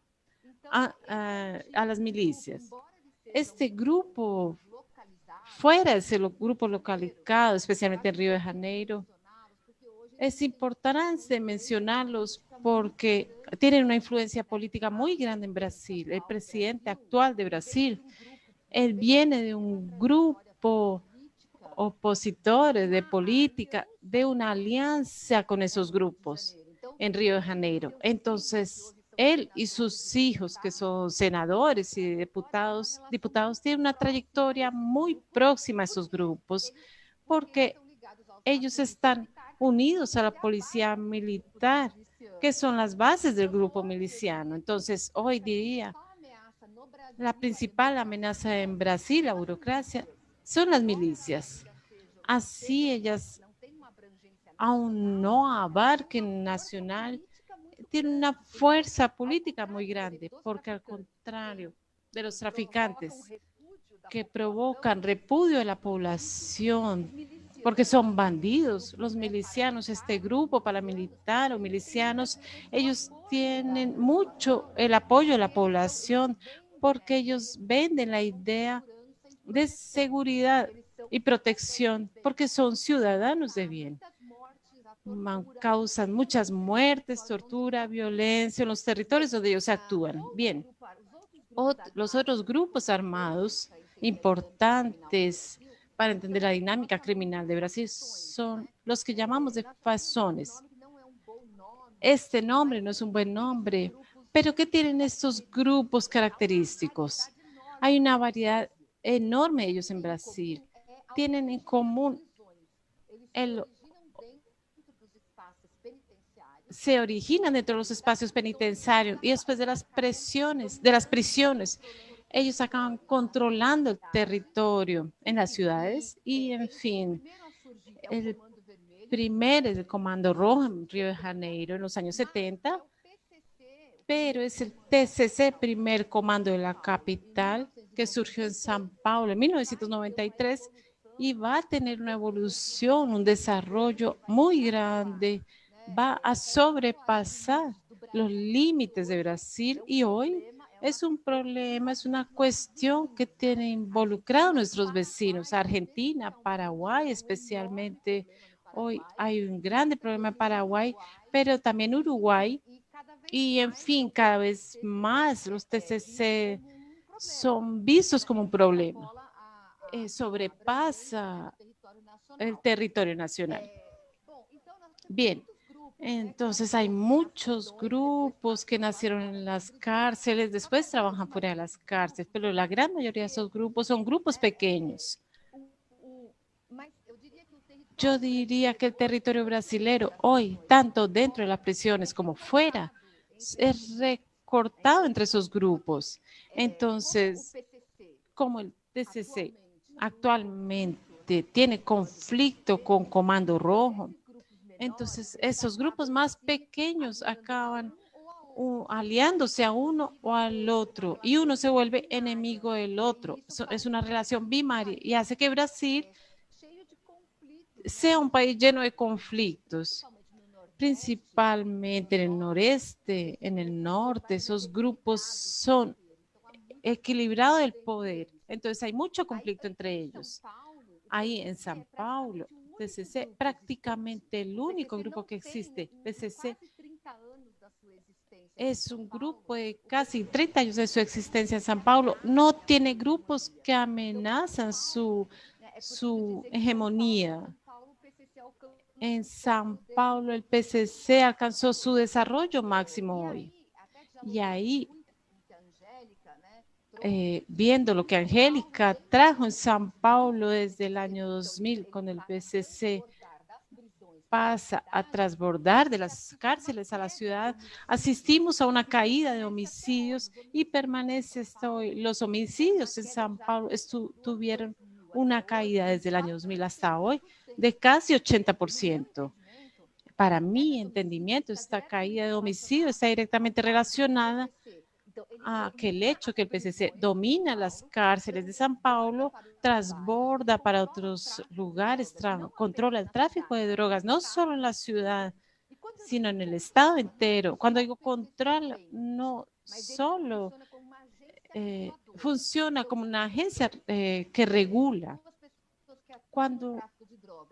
a las milicias. Este grupo, fuera de ese grupo localizado, especialmente en Río de Janeiro, es importante mencionarlos porque tienen una influencia política muy grande en Brasil. El presidente actual de Brasil, él viene de un grupo opositores de política, de una alianza con esos grupos en Río de Janeiro. Entonces, él y sus hijos, que son senadores y diputados, tienen una trayectoria muy próxima a esos grupos, porque ellos están unidos a la policía militar, que son las bases del grupo miliciano. Entonces, hoy día, la principal amenaza en Brasil, la burocracia, son las milicias. Así ellas, aún no abarquen nacional, tienen una fuerza política muy grande, porque al contrario de los traficantes que provocan repudio de la población, porque son bandidos, los milicianos, este grupo paramilitar o milicianos, ellos tienen mucho el apoyo de la población, porque ellos venden la idea de seguridad y protección, porque son ciudadanos de bien. Causan muchas muertes, tortura, violencia en los territorios donde ellos actúan. Bien, Los otros grupos armados importantes para entender la dinámica criminal de Brasil son los que llamamos de fazones. Este nombre no es un buen nombre, pero ¿qué tienen estos grupos característicos? Hay una variedad enorme de ellos en Brasil. Tienen en común se originan dentro de los espacios penitenciarios y después de las prisiones, ellos acaban controlando el territorio en las ciudades y, en fin, el primero es el Comando Rojo en Río de Janeiro en los años 70, pero es el TCC, primer comando de la capital, que surgió en São Paulo en 1993 y va a tener una evolución, un desarrollo muy grande, va a sobrepasar los límites de Brasil y hoy es un problema, es una cuestión que tiene involucrado a nuestros vecinos, Argentina, Paraguay especialmente. Hoy hay un grande problema en Paraguay, pero también Uruguay. Y en fin, cada vez más los TCC son vistos como un problema. Sobrepasa el territorio nacional. Bien, entonces hay muchos grupos que nacieron en las cárceles, después trabajan fuera de las cárceles, pero la gran mayoría de esos grupos son grupos pequeños. Yo diría que el territorio brasilero hoy, tanto dentro de las prisiones como fuera, es recortado entre esos grupos. Entonces, como el TCC actualmente tiene conflicto con Comando Rojo, entonces esos grupos más pequeños acaban aliándose a uno o al otro y uno se vuelve enemigo del otro. Es una relación bimaria y hace que Brasil sea un país lleno de conflictos, principalmente en el noreste, en el norte. Esos grupos son equilibrados del poder, entonces hay mucho conflicto entre ellos. Ahí en São Paulo, PCC, prácticamente el único grupo que existe, PCC, es un grupo de casi 30 años de su existencia en São Paulo, no tiene grupos que amenazan su hegemonía. En São Paulo, el PCC alcanzó su desarrollo máximo hoy. Y ahí, viendo lo que Angélica trajo en São Paulo desde el año 2000 con el PCC, pasa a transbordar de las cárceles a la ciudad, asistimos a una caída de homicidios y permanece hasta hoy. Los homicidios en São Paulo tuvieron una caída desde el año 2000 hasta hoy de casi 80%. Para mi entendimiento, esta caída de homicidios está directamente relacionada a que el hecho que el PCC domina las cárceles de São Paulo, transborda para otros lugares, controla el tráfico de drogas, no solo en la ciudad, sino en el estado entero. Cuando digo controla, no solo funciona como una agencia que regula. Cuando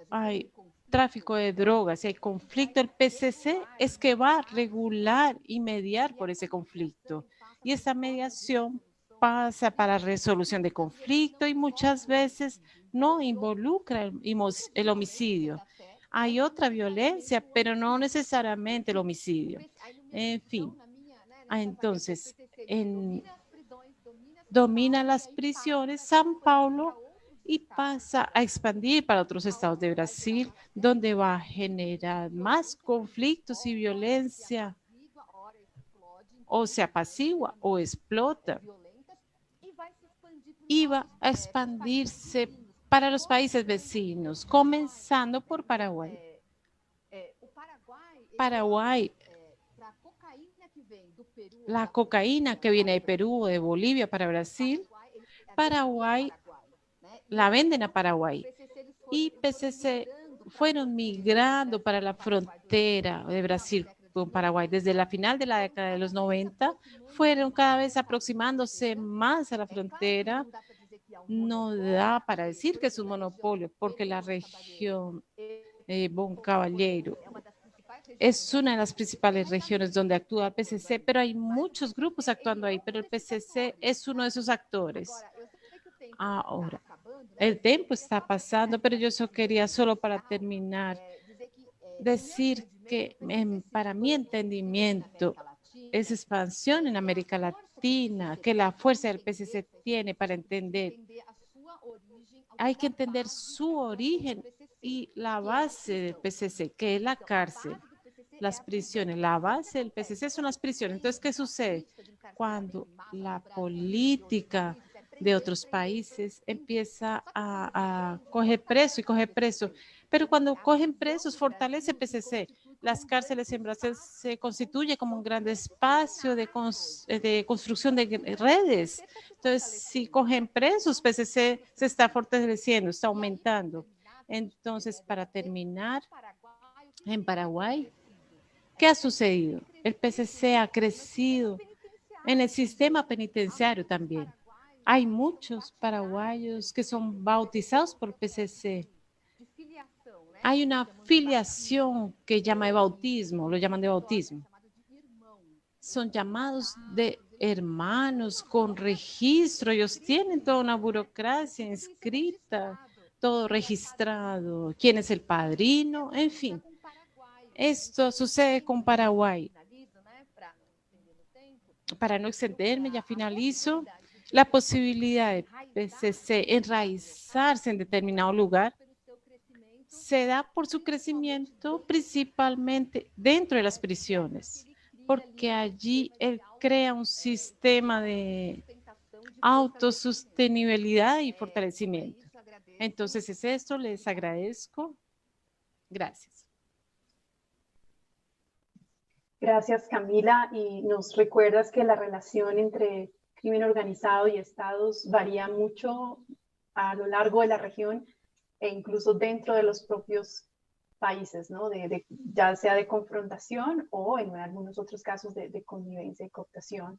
hay tráfico de drogas y hay conflicto, el PCC es que va a regular y mediar por ese conflicto. Y esa mediación pasa para resolución de conflicto y muchas veces no involucra el homicidio. Hay otra violencia, pero no necesariamente el homicidio. En fin, entonces, domina las prisiones São Paulo y pasa a expandir para otros estados de Brasil, donde va a generar más conflictos y violencia, o se apacigua o explota, y va a expandirse para los países vecinos, comenzando por Paraguay. Paraguay, la cocaína que viene de Perú o de Bolivia para Brasil, Paraguay la venden a Paraguay y PCC fueron migrando para la frontera de Brasil con Paraguay. Desde la final de la década de los 90 fueron cada vez aproximándose más a la frontera. No da para decir que es un monopolio porque la región Bom Cavalheiro es una de las principales regiones donde actúa el PCC, pero hay muchos grupos actuando ahí, pero el PCC es uno de esos actores. Ahora, el tiempo está pasando, pero yo solo quería, solo para terminar, decir que para mi entendimiento, esa expansión en América Latina, que la fuerza del PCC tiene para entender, hay que entender su origen y la base del PCC, que es la cárcel, las prisiones. La base del PCC son las prisiones. Entonces, ¿qué sucede? Cuando la política de otros países empieza a coger preso y coger preso, pero cuando cogen presos fortalece el PCC. Las cárceles en Brasil se constituye como un gran espacio de construcción de redes. Entonces, si cogen presos, PCC se está fortaleciendo, está aumentando. Entonces, para terminar, en Paraguay, ¿qué ha sucedido? El PCC ha crecido en el sistema penitenciario también. Hay muchos paraguayos que son bautizados por PCC. Hay una filiación que llama de bautismo, lo llaman de bautismo. Son llamados de hermanos con registro. Ellos tienen toda una burocracia inscrita, todo registrado. ¿Quién es el padrino? En fin, esto sucede con Paraguay. Para no extenderme, ya finalizo. La posibilidad de PCC enraizarse en determinado lugar se da por su crecimiento principalmente dentro de las prisiones, porque allí él crea un sistema de autosostenibilidad y fortalecimiento. Entonces es esto, les agradezco. Gracias. Gracias, Camila. Y nos recuerdas que la relación entre crimen organizado y estados varía mucho a lo largo de la región e incluso dentro de los propios países, ¿no? Ya sea de confrontación o en algunos otros casos de connivencia y cooptación.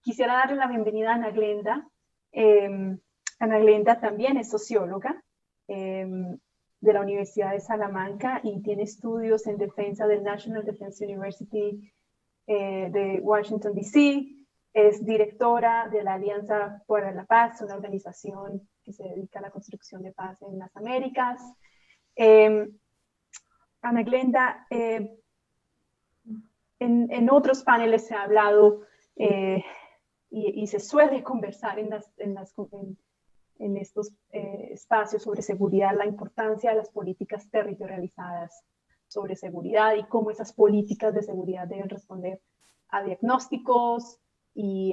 Quisiera darle la bienvenida a Ana Glenda. Ana Glenda también es socióloga de la Universidad de Salamanca y tiene estudios en defensa del National Defense University de Washington, D.C. Es directora de la Alianza para la Paz, una organización que se dedica a la construcción de paz en las Américas. Ana Glenda, en otros paneles se ha hablado y se suele conversar en estos espacios sobre seguridad, la importancia de las políticas territorializadas sobre seguridad y cómo esas políticas de seguridad deben responder a diagnósticos y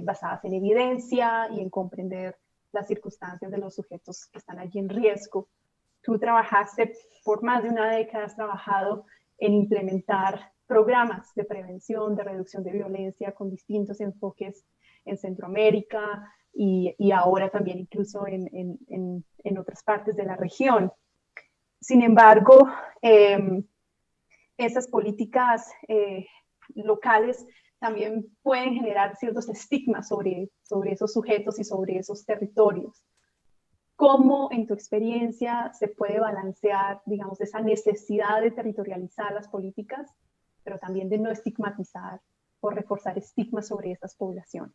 basadas en evidencia y en comprender las circunstancias de los sujetos que están allí en riesgo. Tú trabajaste por más de una década, has trabajado en implementar programas de prevención, de reducción de violencia con distintos enfoques en Centroamérica y ahora también incluso en otras partes de la región. Sin embargo, esas políticas locales también pueden generar ciertos estigmas sobre esos sujetos y sobre esos territorios. ¿Cómo, en tu experiencia, se puede balancear, digamos, esa necesidad de territorializar las políticas, pero también de no estigmatizar o reforzar estigmas sobre estas poblaciones?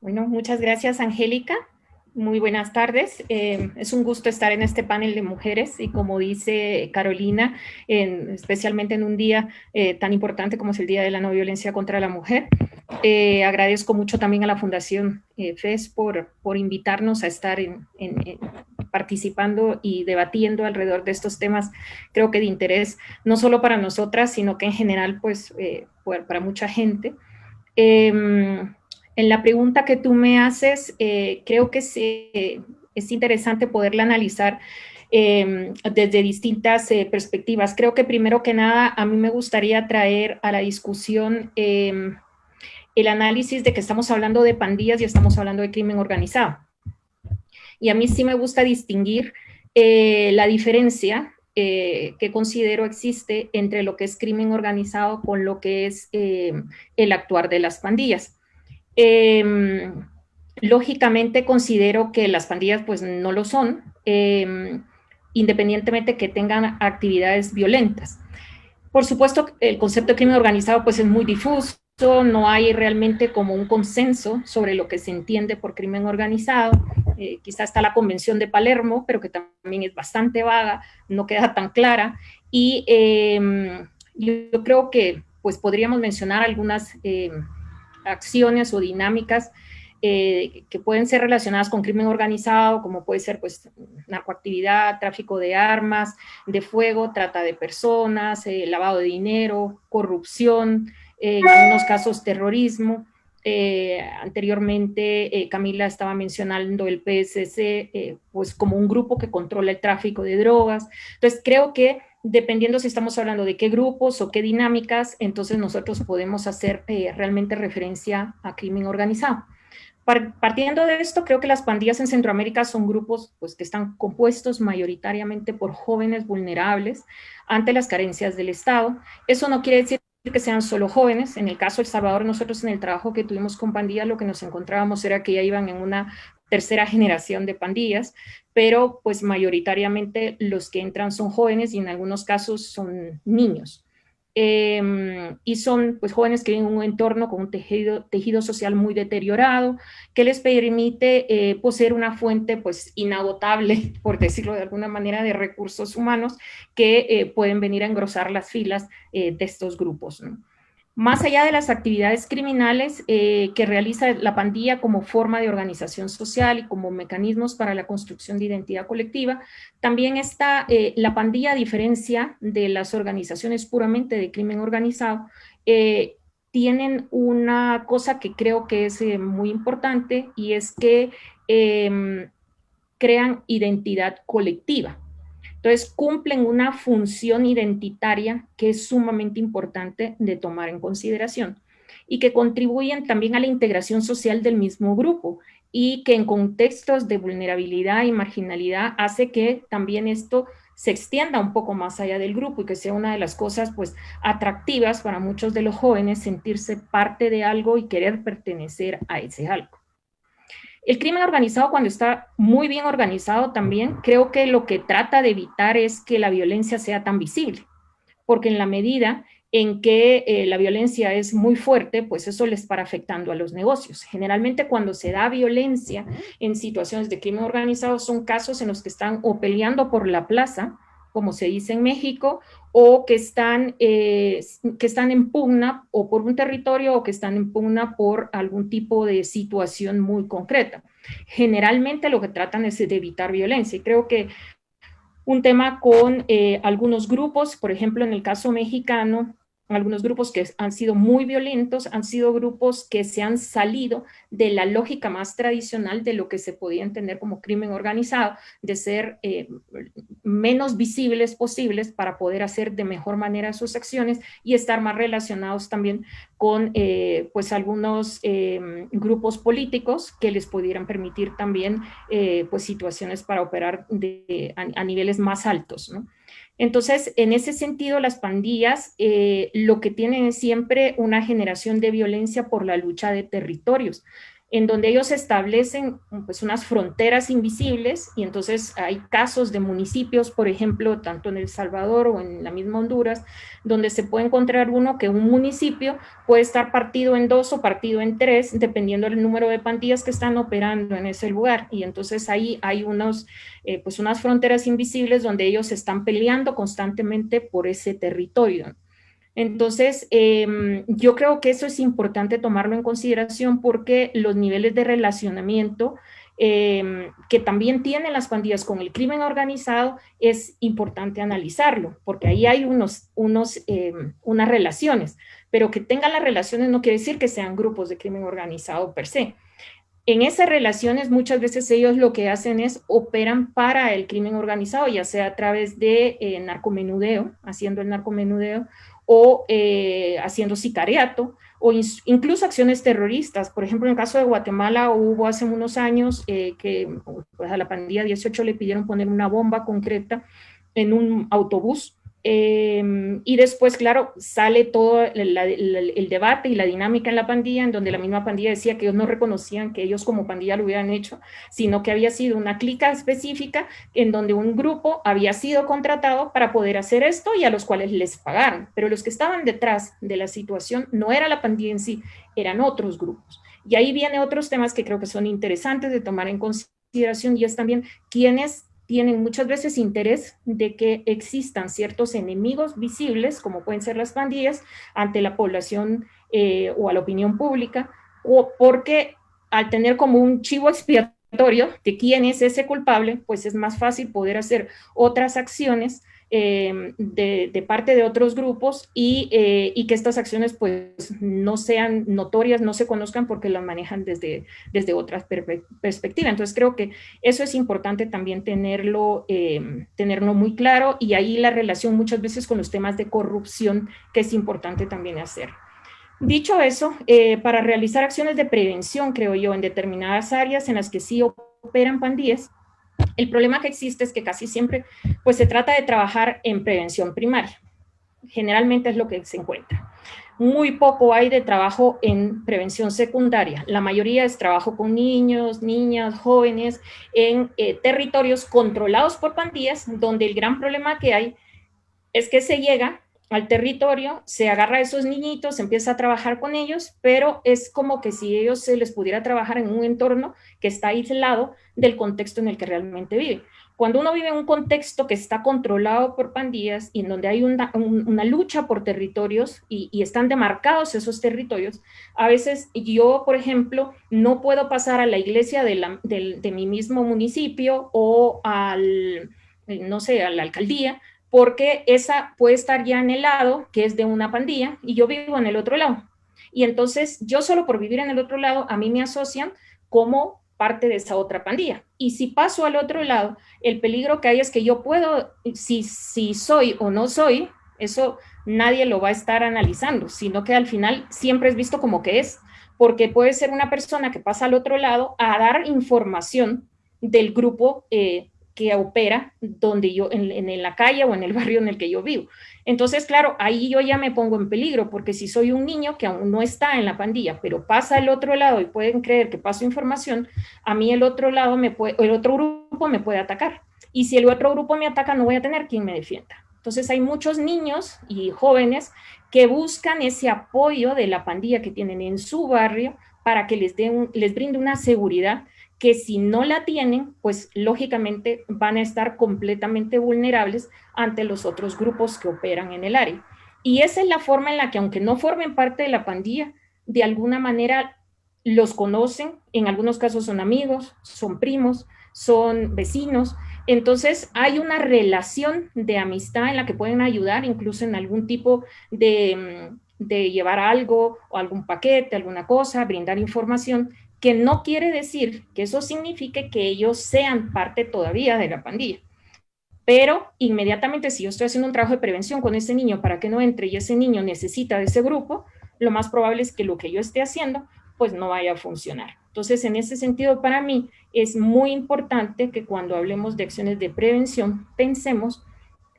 Bueno, muchas gracias, Angélica. Muy buenas tardes. Es un gusto estar en este panel de mujeres y como dice Carolina, especialmente en un día tan importante como es el Día de la No Violencia contra la Mujer. Agradezco mucho también a la Fundación FES por invitarnos a estar participando y debatiendo alrededor de estos temas, creo que de interés no solo para nosotras, sino que en general pues para mucha gente. En la pregunta que tú me haces, creo que es interesante poderla analizar desde distintas perspectivas. Creo que primero que nada, a mí me gustaría traer a la discusión el análisis de que estamos hablando de pandillas y estamos hablando de crimen organizado. Y a mí sí me gusta distinguir la diferencia que considero existe entre lo que es crimen organizado con lo que es el actuar de las pandillas. Lógicamente considero que las pandillas pues no lo son, independientemente que tengan actividades violentas. Por supuesto, el concepto de crimen organizado pues es muy difuso, no hay realmente como un consenso sobre lo que se entiende por crimen organizado. Quizá está la Convención de Palermo, pero que también es bastante vaga, no queda tan clara. Y yo creo que pues podríamos mencionar algunas acciones o dinámicas que pueden ser relacionadas con crimen organizado, como puede ser pues narcoactividad, tráfico de armas, de fuego, trata de personas, lavado de dinero, corrupción, en algunos casos terrorismo. Anteriormente Camila estaba mencionando el PSC pues como un grupo que controla el tráfico de drogas. Entonces creo que dependiendo si estamos hablando de qué grupos o qué dinámicas, entonces nosotros podemos hacer realmente referencia a crimen organizado. Partiendo de esto, creo que las pandillas en Centroamérica son grupos pues, que están compuestos mayoritariamente por jóvenes vulnerables ante las carencias del Estado. Eso no quiere decir que sean solo jóvenes. En el caso de El Salvador, nosotros en el trabajo que tuvimos con pandillas, lo que nos encontrábamos era que ya iban en una tercera generación de pandillas, pero pues mayoritariamente los que entran son jóvenes y en algunos casos son niños. Y son pues jóvenes que viven en un entorno con un tejido social muy deteriorado, que les permite poseer una fuente pues inagotable, por decirlo de alguna manera, de recursos humanos que pueden venir a engrosar las filas de estos grupos, ¿no? Más allá de las actividades criminales que realiza la pandilla como forma de organización social y como mecanismos para la construcción de identidad colectiva, también está la pandilla, a diferencia de las organizaciones puramente de crimen organizado, tienen una cosa que creo que es muy importante, y es que crean identidad colectiva. Entonces, cumplen una función identitaria que es sumamente importante de tomar en consideración y que contribuyen también a la integración social del mismo grupo, y que en contextos de vulnerabilidad y marginalidad hace que también esto se extienda un poco más allá del grupo y que sea una de las cosas pues atractivas para muchos de los jóvenes, sentirse parte de algo y querer pertenecer a ese algo. El crimen organizado, cuando está muy bien organizado también, creo que lo que trata de evitar es que la violencia sea tan visible, porque en la medida en que la violencia es muy fuerte, pues eso les para afectando a los negocios. Generalmente cuando se da violencia en situaciones de crimen organizado son casos en los que están o peleando por la plaza, como se dice en México, o que están en pugna o por un territorio, o que están en pugna por algún tipo de situación muy concreta. Generalmente lo que tratan es de evitar violencia, y creo que un tema con algunos grupos, por ejemplo, en el caso mexicano, algunos grupos que han sido muy violentos, han sido grupos que se han salido de la lógica más tradicional de lo que se podía entender como crimen organizado, de ser menos visibles posibles para poder hacer de mejor manera sus acciones y estar más relacionados también con pues algunos grupos políticos que les pudieran permitir también pues situaciones para operar a niveles más altos, ¿no? Entonces, en ese sentido, las pandillas lo que tienen es siempre una generación de violencia por la lucha de territorios, en donde ellos establecen pues, unas fronteras invisibles, y entonces hay casos de municipios, por ejemplo, tanto en El Salvador o en la misma Honduras, donde se puede encontrar que un municipio puede estar partido en 2 o partido en 3, dependiendo del número de pandillas que están operando en ese lugar, y entonces ahí hay unas fronteras invisibles donde ellos están peleando constantemente por ese territorio. Entonces, yo creo que eso es importante tomarlo en consideración, porque los niveles de relacionamiento que también tienen las pandillas con el crimen organizado es importante analizarlo, porque ahí hay unas relaciones, pero que tengan las relaciones no quiere decir que sean grupos de crimen organizado per se. En esas relaciones muchas veces ellos lo que hacen es operan para el crimen organizado, ya sea a través de narcomenudeo, haciendo el narcomenudeo, o haciendo sicariato, o incluso acciones terroristas. Por ejemplo, en el caso de Guatemala hubo hace unos años que pues, a la pandilla 18 le pidieron poner una bomba concreta en un autobús Y después, claro, sale todo el debate y la dinámica en la pandilla, en donde la misma pandilla decía que ellos no reconocían que ellos como pandilla lo hubieran hecho, sino que había sido una clica específica en donde un grupo había sido contratado para poder hacer esto y a los cuales les pagaron. Pero los que estaban detrás de la situación no era la pandilla en sí, eran otros grupos. Y ahí vienen otros temas que creo que son interesantes de tomar en consideración, y es también quiénes tienen muchas veces interés de que existan ciertos enemigos visibles, como pueden ser las pandillas, ante la población o a la opinión pública, o porque al tener como un chivo expiatorio de quién es ese culpable, pues es más fácil poder hacer otras acciones de parte de otros grupos y que estas acciones pues no sean notorias, no se conozcan porque las manejan desde otra perspectiva. Entonces creo que eso es importante también tenerlo muy claro, y ahí la relación muchas veces con los temas de corrupción, que es importante también hacer. Dicho eso, para realizar acciones de prevención, creo yo, en determinadas áreas en las que sí operan pandillas, el problema que existe es que casi siempre pues, se trata de trabajar en prevención primaria. Generalmente es lo que se encuentra. Muy poco hay de trabajo en prevención secundaria. La mayoría es trabajo con niños, niñas, jóvenes, en territorios controlados por pandillas, donde el gran problema que hay es que se llega al territorio, se agarra a esos niñitos, se empieza a trabajar con ellos, pero es como que si ellos se les pudiera trabajar en un entorno que está aislado del contexto en el que realmente vive. Cuando uno vive en un contexto que está controlado por pandillas y en donde hay una lucha por territorios y están demarcados esos territorios, a veces yo, por ejemplo, no puedo pasar a la iglesia de mi mismo municipio o no sé, a la alcaldía, porque esa puede estar ya en el lado que es de una pandilla y yo vivo en el otro lado. Y entonces yo solo por vivir en el otro lado, a mí me asocian como parte de esa otra pandilla. Y si paso al otro lado, el peligro que hay es que yo puedo, si soy o no soy, eso nadie lo va a estar analizando, sino que al final siempre es visto como que es, porque puede ser una persona que pasa al otro lado a dar información del grupo que opera donde yo, en la calle o en el barrio en el que yo vivo. Entonces, claro, ahí yo ya me pongo en peligro, porque si soy un niño que aún no está en la pandilla, pero pasa al otro lado y pueden creer que paso información, a mí el otro grupo me puede atacar. Y si el otro grupo me ataca, no voy a tener quien me defienda. Entonces, hay muchos niños y jóvenes que buscan ese apoyo de la pandilla que tienen en su barrio para que les brinde una seguridad que si no la tienen, pues lógicamente van a estar completamente vulnerables ante los otros grupos que operan en el área. Y esa es la forma en la que, aunque no formen parte de la pandilla, de alguna manera los conocen, en algunos casos son amigos, son primos, son vecinos. Entonces hay una relación de amistad en la que pueden ayudar, incluso en algún tipo de llevar algo o algún paquete, alguna cosa, brindar información, que no quiere decir que eso signifique que ellos sean parte todavía de la pandilla. Pero inmediatamente, si yo estoy haciendo un trabajo de prevención con ese niño para que no entre y ese niño necesita de ese grupo, lo más probable es que lo que yo esté haciendo pues no vaya a funcionar. Entonces, en ese sentido, para mí es muy importante que cuando hablemos de acciones de prevención, pensemos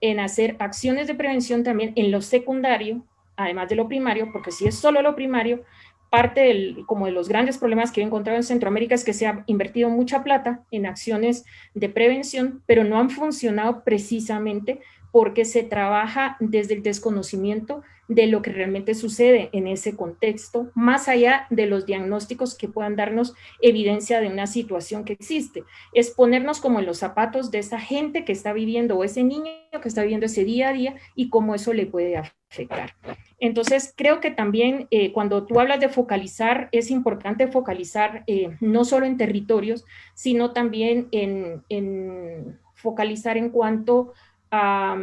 en hacer acciones de prevención también en lo secundario, además de lo primario, porque si es solo lo primario, parte como de los grandes problemas que he encontrado en Centroamérica es que se ha invertido mucha plata en acciones de prevención, pero no han funcionado precisamente porque se trabaja desde el desconocimiento de lo que realmente sucede en ese contexto, más allá de los diagnósticos que puedan darnos evidencia de una situación que existe. Es ponernos como en los zapatos de esa gente que está viviendo, o ese niño que está viviendo ese día a día, y cómo eso le puede afectar. Entonces, creo que también cuando tú hablas de focalizar, es importante focalizar no solo en territorios, sino también en focalizar en cuanto a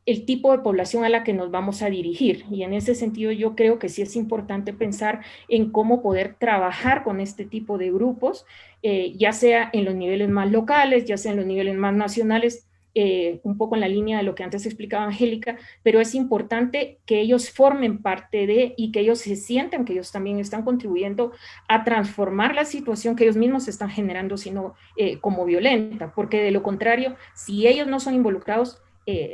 el tipo de población a la que nos vamos a dirigir. Y en ese sentido yo creo que sí es importante pensar en cómo poder trabajar con este tipo de grupos, ya sea en los niveles más locales, ya sea en los niveles más nacionales, un poco en la línea de lo que antes explicaba Angélica, pero es importante que ellos formen parte de y que ellos se sientan que ellos también están contribuyendo a transformar la situación que ellos mismos están generando, sino como violenta, porque de lo contrario, si ellos no son involucrados,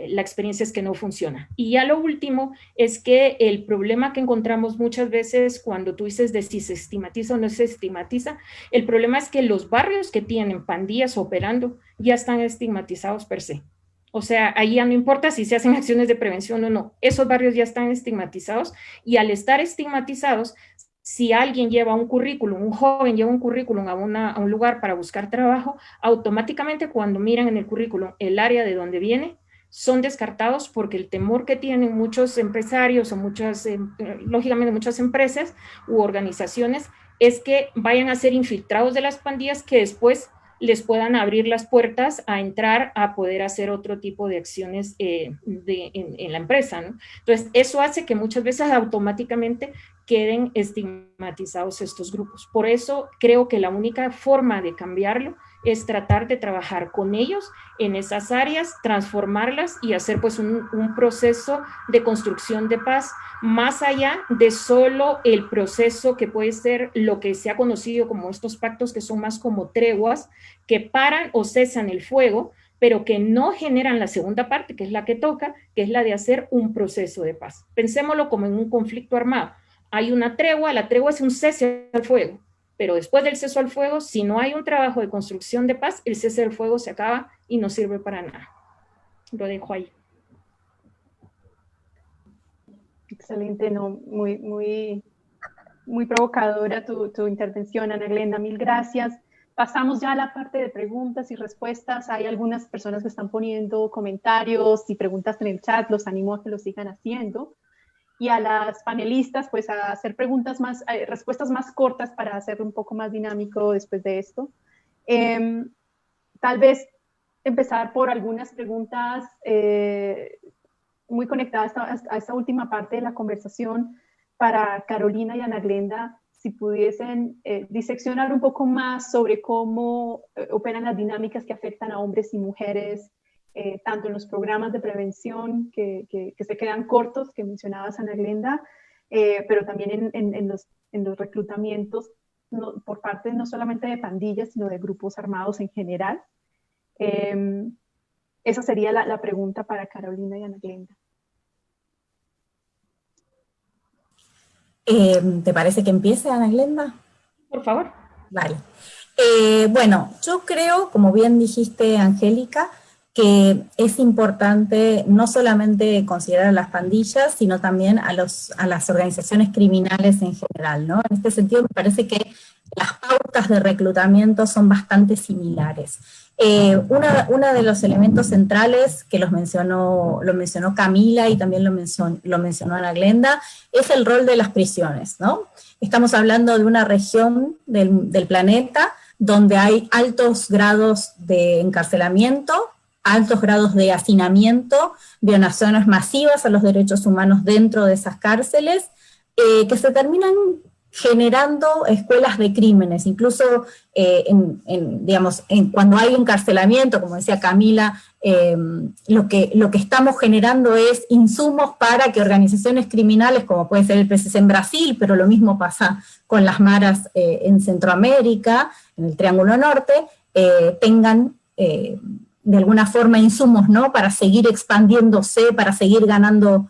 la experiencia es que no funciona. Y ya lo último es que el problema que encontramos muchas veces cuando tú dices de si se estigmatiza o no se estigmatiza, el problema es que los barrios que tienen pandillas operando ya están estigmatizados per se. O sea, ahí ya no importa si se hacen acciones de prevención o no, esos barrios ya están estigmatizados, y al estar estigmatizados, si alguien lleva un currículum, un joven lleva un currículum a un lugar para buscar trabajo, automáticamente cuando miran en el currículum el área de donde viene, son descartados porque el temor que tienen muchos empresarios o lógicamente muchas empresas u organizaciones es que vayan a ser infiltrados de las pandillas que después les puedan abrir las puertas a entrar a poder hacer otro tipo de acciones en la empresa, ¿no? Entonces, eso hace que muchas veces automáticamente queden estigmatizados estos grupos. Por eso creo que la única forma de cambiarlo es tratar de trabajar con ellos en esas áreas, transformarlas y hacer pues un proceso de construcción de paz, más allá de solo el proceso que puede ser lo que se ha conocido como estos pactos que son más como treguas, que paran o cesan el fuego, pero que no generan la segunda parte, que es la que toca, que es la de hacer un proceso de paz. Pensémoslo como en un conflicto armado. Hay una tregua, la tregua es un cese al fuego, pero después del cese al fuego, si no hay un trabajo de construcción de paz, el cese al fuego se acaba y no sirve para nada. Lo dejo ahí. Excelente, no, muy provocadora tu intervención, Ana Glenda, mil gracias. Pasamos ya a la parte de preguntas y respuestas. Hay algunas personas que están poniendo comentarios y preguntas en el chat, los animo a que lo sigan haciendo. Y a las panelistas, pues a hacer respuestas más cortas para hacerlo un poco más dinámico después de esto. Tal vez empezar por algunas preguntas muy conectadas a esta última parte de la conversación para Carolina y Ana Glenda, si pudiesen diseccionar un poco más sobre cómo operan las dinámicas que afectan a hombres y mujeres, tanto en los programas de prevención que se quedan cortos, que mencionabas, Ana Glenda, pero también en los reclutamientos por parte no solamente de pandillas, sino de grupos armados en general. Esa sería la pregunta para Carolina y Ana Glenda. ¿Te parece que empiece, Ana Glenda? Por favor. Vale. Bueno, yo creo, como bien dijiste, Angélica, que es importante no solamente considerar a las pandillas, sino también a las organizaciones criminales en general, ¿no? En este sentido, me parece que las pautas de reclutamiento son bastante similares. Uno de los elementos centrales que lo mencionó Camila y también lo mencionó Ana Glenda, es el rol de las prisiones, ¿no? Estamos hablando de una región del planeta donde hay altos grados de encarcelamiento, altos grados de hacinamiento, violaciones masivas a los derechos humanos dentro de esas cárceles, que se terminan generando escuelas de crímenes, incluso cuando hay encarcelamiento, como decía Camila, lo que estamos generando es insumos para que organizaciones criminales, como puede ser el PCC en Brasil, pero lo mismo pasa con las maras en Centroamérica, en el Triángulo Norte, tengan de alguna forma insumos, ¿no?, para seguir expandiéndose, para seguir ganando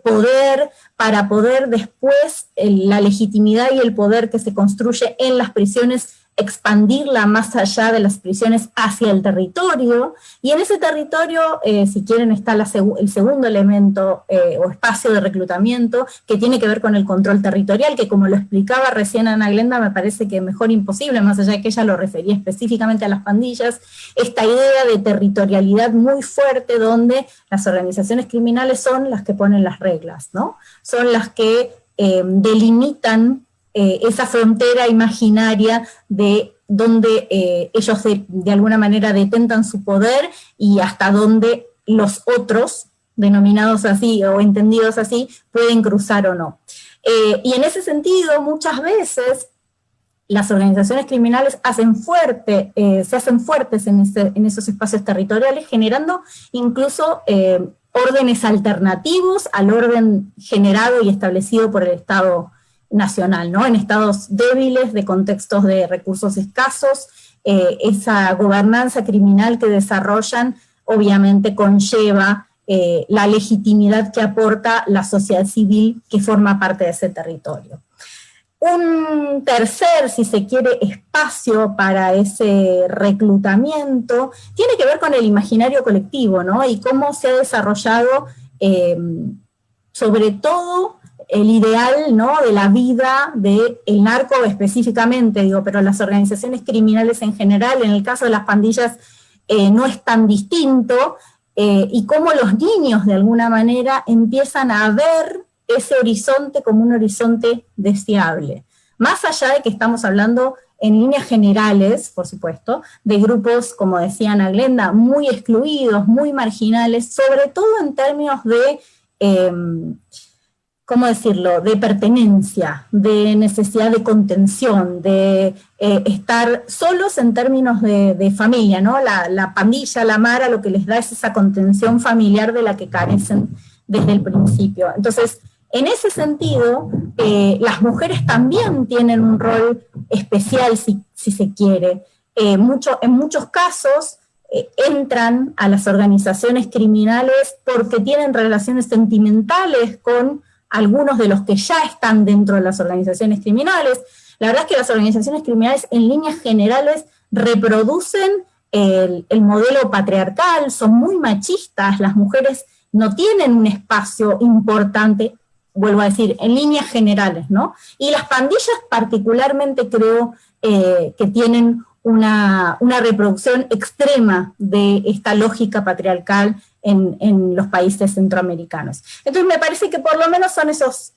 poder, para poder después la legitimidad y el poder que se construye en las prisiones, expandirla más allá de las prisiones hacia el territorio, y en ese territorio, si quieren, está el segundo elemento o espacio de reclutamiento, que tiene que ver con el control territorial, que como lo explicaba recién Ana Glenda, me parece que mejor imposible, más allá de que ella lo refería específicamente a las pandillas, esta idea de territorialidad muy fuerte, donde las organizaciones criminales son las que ponen las reglas, ¿no? Son las que delimitan esa frontera imaginaria de donde ellos de alguna manera detentan su poder y hasta donde los otros, denominados así o entendidos así, pueden cruzar o no. Y en ese sentido, muchas veces, las organizaciones criminales se hacen fuertes en esos espacios territoriales, generando incluso órdenes alternativos al orden generado y establecido por el Estado nacional, ¿no? En estados débiles, de contextos de recursos escasos, esa gobernanza criminal que desarrollan obviamente conlleva la legitimidad que aporta la sociedad civil que forma parte de ese territorio. Un tercer, si se quiere, espacio para ese reclutamiento tiene que ver con el imaginario colectivo, ¿no? Y cómo se ha desarrollado, sobre todo, el ideal, ¿no?, de la vida del narco específicamente, digo, pero las organizaciones criminales en general, en el caso de las pandillas, no es tan distinto, y cómo los niños, de alguna manera, empiezan a ver ese horizonte como un horizonte deseable. Más allá de que estamos hablando en líneas generales, por supuesto, de grupos, como decía Ana Glenda, muy excluidos, muy marginales, sobre todo en términos de, ¿cómo decirlo?, de pertenencia, de necesidad de contención, de estar solos en términos de familia, ¿no? La pandilla, la mara, lo que les da es esa contención familiar de la que carecen desde el principio. Entonces, en ese sentido, las mujeres también tienen un rol especial, si se quiere. En muchos casos entran a las organizaciones criminales porque tienen relaciones sentimentales con algunos de los que ya están dentro de las organizaciones criminales. La verdad es que las organizaciones criminales en líneas generales reproducen el modelo patriarcal, son muy machistas, las mujeres no tienen un espacio importante, vuelvo a decir, en líneas generales, ¿no? Y las pandillas particularmente creo que tienen una reproducción extrema de esta lógica patriarcal en los países centroamericanos. Entonces me parece que por lo menos son esos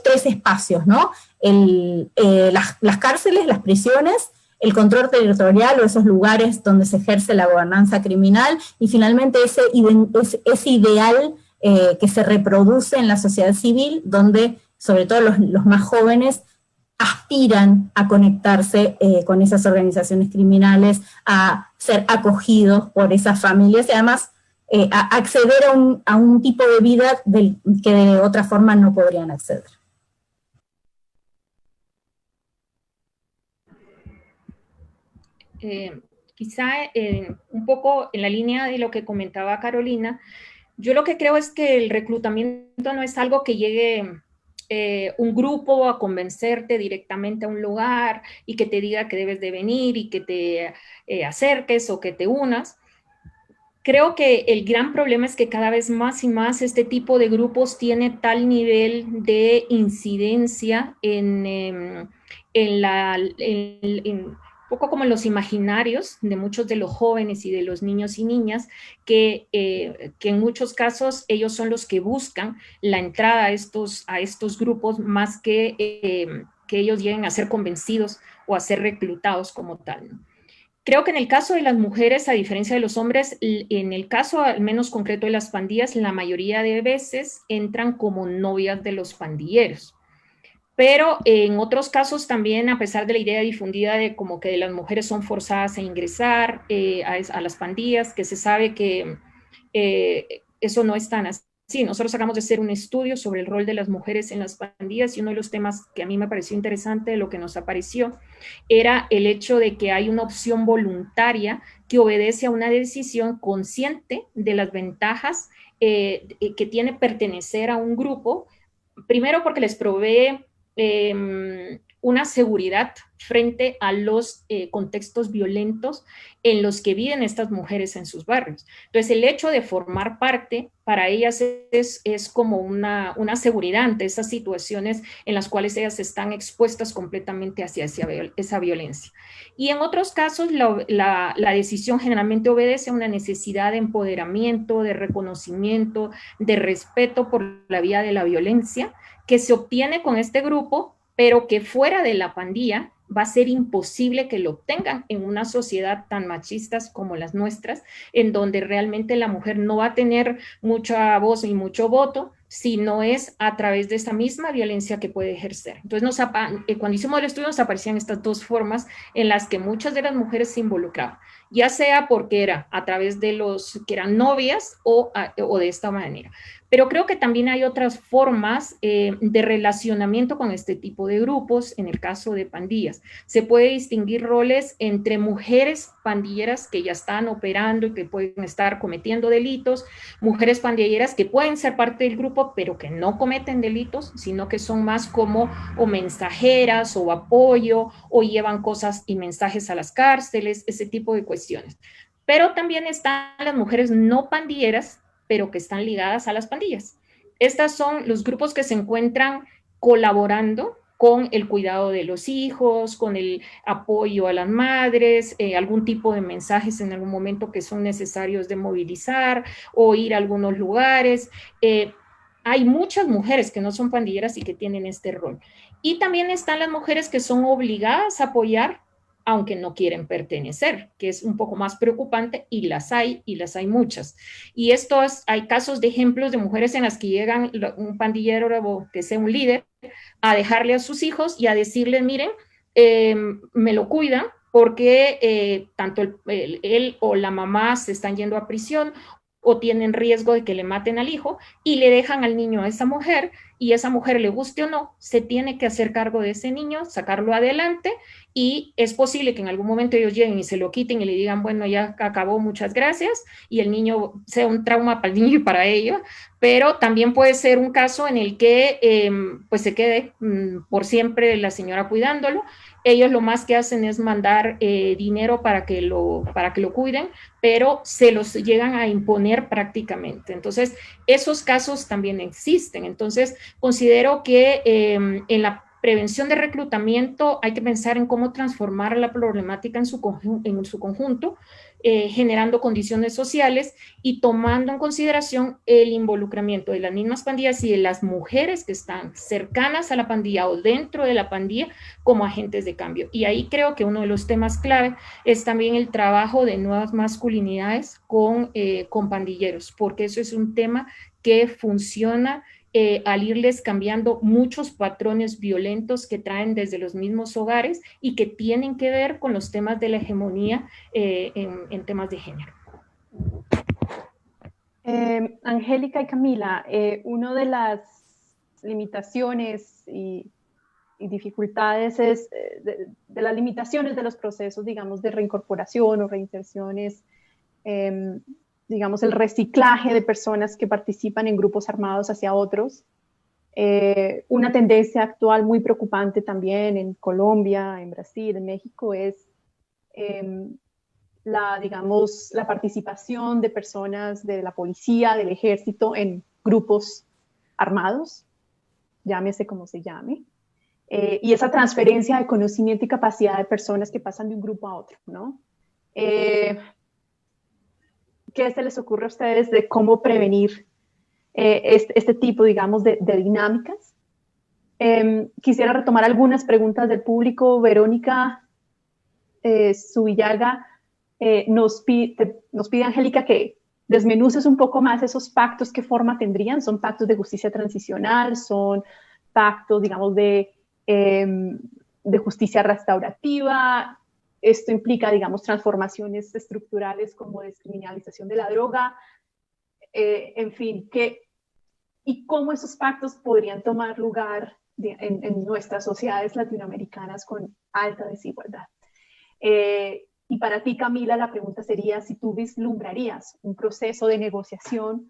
tres espacios, ¿no? Las cárceles, las prisiones, el control territorial o esos lugares donde se ejerce la gobernanza criminal, y finalmente ese ideal que se reproduce en la sociedad civil, donde sobre todo los más jóvenes aspiran a conectarse con esas organizaciones criminales, a ser acogidos por esas familias y además a acceder a un tipo de vida que de otra forma no podrían acceder. Quizá un poco en la línea de lo que comentaba Carolina, yo lo que creo es que el reclutamiento no es algo que llegue un grupo a convencerte directamente a un lugar y que te diga que debes de venir y que te acerques o que te unas. Creo que el gran problema es que cada vez más y más este tipo de grupos tiene tal nivel de incidencia en poco como en los imaginarios de muchos de los jóvenes y de los niños y niñas, que en muchos casos ellos son los que buscan la entrada a estos grupos más que ellos lleguen a ser convencidos o a ser reclutados como tal, ¿no? Creo que en el caso de las mujeres, a diferencia de los hombres, en el caso al menos concreto de las pandillas, la mayoría de veces entran como novias de los pandilleros. Pero en otros casos también, a pesar de la idea difundida de como que las mujeres son forzadas a ingresar a las pandillas, que se sabe que eso no es tan así. Nosotros acabamos de hacer un estudio sobre el rol de las mujeres en las pandillas y uno de los temas que a mí me pareció interesante de lo que nos apareció era el hecho de que hay una opción voluntaria que obedece a una decisión consciente de las ventajas que tiene pertenecer a un grupo, primero porque les provee una seguridad frente a los contextos violentos en los que viven estas mujeres en sus barrios. Entonces, el hecho de formar parte para ellas es como una seguridad ante esas situaciones en las cuales ellas están expuestas completamente hacia esa violencia. Y en otros casos, la decisión generalmente obedece a una necesidad de empoderamiento, de reconocimiento, de respeto por la vía de la violencia, que se obtiene con este grupo, pero que fuera de la pandilla va a ser imposible que lo obtengan en una sociedad tan machistas como las nuestras, en donde realmente la mujer no va a tener mucha voz y mucho voto, si no es a través de esa misma violencia que puede ejercer. Entonces, cuando hicimos el estudio nos aparecían estas dos formas en las que muchas de las mujeres se involucraban, ya sea porque era a través de los que eran novias o de esta manera. Pero creo que también hay otras formas de relacionamiento con este tipo de grupos, en el caso de pandillas. Se puede distinguir roles entre mujeres pandilleras que ya están operando y que pueden estar cometiendo delitos, mujeres pandilleras que pueden ser parte del grupo, pero que no cometen delitos, sino que son más como o mensajeras o apoyo o llevan cosas y mensajes a las cárceles, ese tipo de cuestiones. Pero también están las mujeres no pandilleras, pero que están ligadas a las pandillas. Estos son los grupos que se encuentran colaborando con el cuidado de los hijos, con el apoyo a las madres, algún tipo de mensajes en algún momento que son necesarios de movilizar o ir a algunos lugares. Hay muchas mujeres que no son pandilleras y que tienen este rol. Y también están las mujeres que son obligadas a apoyar aunque no quieren pertenecer, que es un poco más preocupante, y las hay muchas. Y hay casos de ejemplos de mujeres en las que llegan un pandillero que sea un líder a dejarle a sus hijos y a decirles, miren, me lo cuidan porque tanto él o la mamá se están yendo a prisión o tienen riesgo de que le maten al hijo y le dejan al niño a esa mujer y esa mujer, le guste o no, se tiene que hacer cargo de ese niño, sacarlo adelante y es posible que en algún momento ellos lleguen y se lo quiten y le digan, bueno, ya acabó, muchas gracias, y el niño sea un trauma para el niño y para ella, pero también puede ser un caso en el que pues se quede por siempre la señora cuidándolo. Ellos lo más que hacen es mandar dinero para que lo cuiden, pero se los llegan a imponer prácticamente. Entonces, esos casos también existen. Entonces, considero que en la prevención de reclutamiento hay que pensar en cómo transformar la problemática en su conjunto, generando condiciones sociales y tomando en consideración el involucramiento de las mismas pandillas y de las mujeres que están cercanas a la pandilla o dentro de la pandilla como agentes de cambio. Y ahí creo que uno de los temas clave es también el trabajo de nuevas masculinidades con pandilleros, porque eso es un tema que funciona al irles cambiando muchos patrones violentos que traen desde los mismos hogares y que tienen que ver con los temas de la hegemonía en temas de género. Angélica y Camila, una de las limitaciones y dificultades es de las limitaciones de los procesos, digamos, de reincorporación o reinserciones, digamos, el reciclaje de personas que participan en grupos armados hacia otros. Una tendencia actual muy preocupante también en Colombia, en Brasil, en México, es la participación de personas de la policía, del ejército, en grupos armados, llámese como se llame, y esa transferencia de conocimiento y capacidad de personas que pasan de un grupo a otro, ¿no? ¿Qué se les ocurre a ustedes de cómo prevenir este tipo, digamos, de dinámicas? Quisiera retomar algunas preguntas del público. Verónica Zubillaga nos pide, Angélica, que desmenuces un poco más esos pactos, qué forma tendrían. ¿Son pactos de justicia transicional? ¿Son pactos, digamos, de justicia restaurativa? Esto implica, digamos, transformaciones estructurales como descriminalización de la droga, en fin, y cómo esos pactos podrían tomar lugar en nuestras sociedades latinoamericanas con alta desigualdad. Y para ti, Camila, la pregunta sería si tú vislumbrarías un proceso de negociación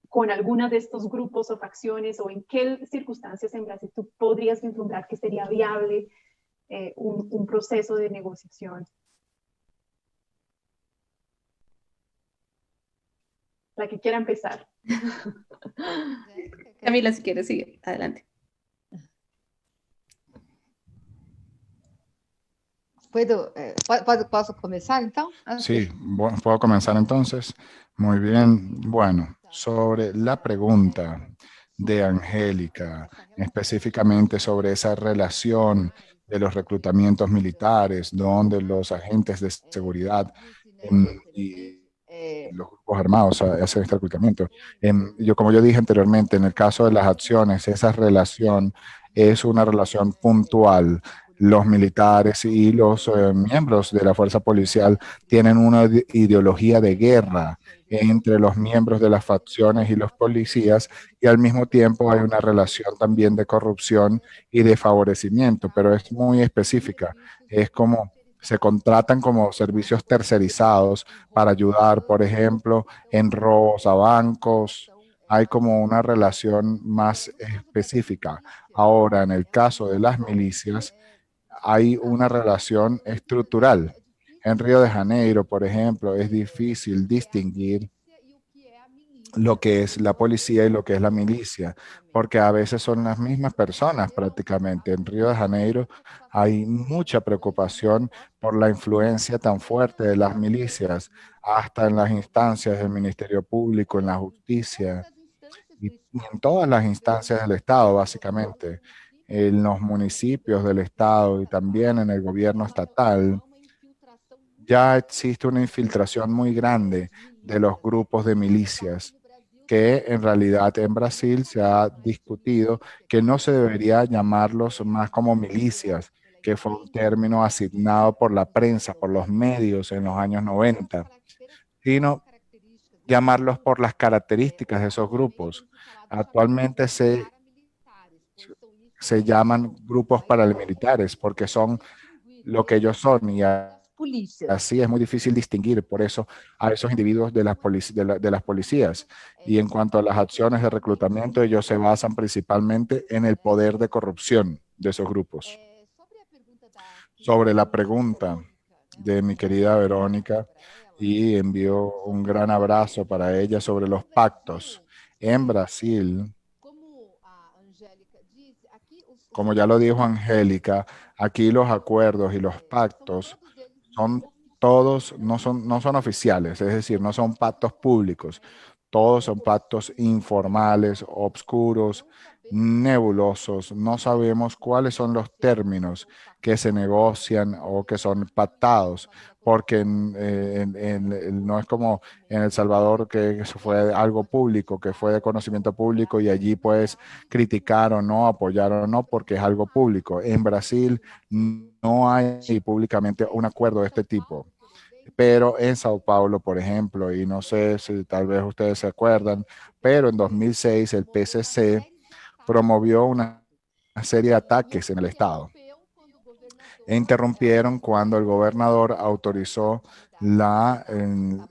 con algunas de estos grupos o facciones, o en qué circunstancias en Brasil tú podrías vislumbrar que sería viable un proceso de negociación. La que quiera empezar. Camila, si quieres, sigue, adelante. ¿Posso comenzar entonces? Sí, bueno, puedo comenzar entonces. Muy bien. Bueno, sobre la pregunta de Angélica, específicamente sobre esa relación de los reclutamientos militares, donde los agentes de seguridad y los grupos armados hacen este reclutamiento. Como yo dije anteriormente, en el caso de las acciones, esa relación es una relación puntual. Los militares y los miembros de la fuerza policial tienen una ideología de guerra entre los miembros de las facciones y los policías, y al mismo tiempo hay una relación también de corrupción y de favorecimiento, pero es muy específica. Es como se contratan como servicios tercerizados para ayudar, por ejemplo, en robos a bancos. Hay como una relación más específica. Ahora, en el caso de las milicias, hay una relación estructural. En Río de Janeiro, por ejemplo, es difícil distinguir lo que es la policía y lo que es la milicia, porque a veces son las mismas personas prácticamente. En Río de Janeiro hay mucha preocupación por la influencia tan fuerte de las milicias, hasta en las instancias del Ministerio Público, en la justicia y en todas las instancias del Estado, básicamente, en los municipios del Estado y también en el gobierno estatal. Ya existe una infiltración muy grande de los grupos de milicias, que en realidad en Brasil se ha discutido que no se debería llamarlos más como milicias, que fue un término asignado por la prensa, por los medios en los años 90, sino llamarlos por las características de esos grupos. Actualmente se llaman grupos paramilitares porque son lo que ellos son y así es muy difícil distinguir, por eso, a esos individuos de las policías. Y en cuanto a las acciones de reclutamiento, ellos se basan principalmente en el poder de corrupción de esos grupos. Sobre la pregunta de mi querida Verónica, y envío un gran abrazo para ella sobre los pactos. En Brasil, como ya lo dijo Angélica, aquí los acuerdos y los pactos son todos, no son oficiales, es decir, no son pactos públicos, todos son pactos informales, obscuros, nebulosos. No sabemos cuáles son los términos que se negocian o que son pactados, porque no es como en El Salvador, que eso fue algo público, que fue de conocimiento público y allí puedes criticar o no, apoyar o no, porque es algo público. En Brasil no hay públicamente un acuerdo de este tipo. Pero en Sao Paulo, por ejemplo, y no sé si tal vez ustedes se acuerdan, pero en 2006 el PCC promovió una serie de ataques en el estado e interrumpieron cuando el gobernador autorizó el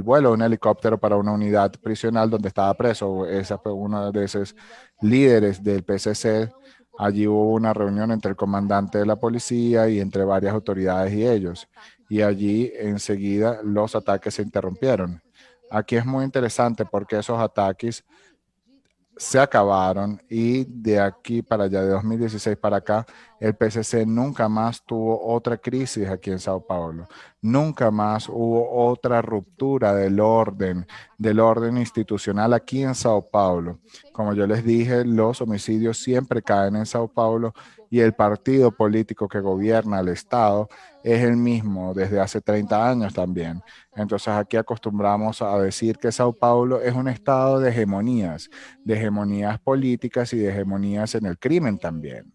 vuelo de un helicóptero para una unidad prisional donde estaba preso. Esa fue uno de esos líderes del PCC. Allí hubo una reunión entre el comandante de la policía y entre varias autoridades y ellos. Y allí enseguida los ataques se interrumpieron. Aquí es muy interesante porque esos ataques se acabaron y de aquí para allá, de 2016 para acá, el PCC nunca más tuvo otra crisis aquí en Sao Paulo. Nunca más hubo otra ruptura del orden institucional aquí en Sao Paulo. Como yo les dije, los homicidios siempre caen en Sao Paulo y el partido político que gobierna el Estado es el mismo desde hace 30 años también. Entonces aquí acostumbramos a decir que Sao Paulo es un estado de hegemonías políticas y de hegemonías en el crimen también.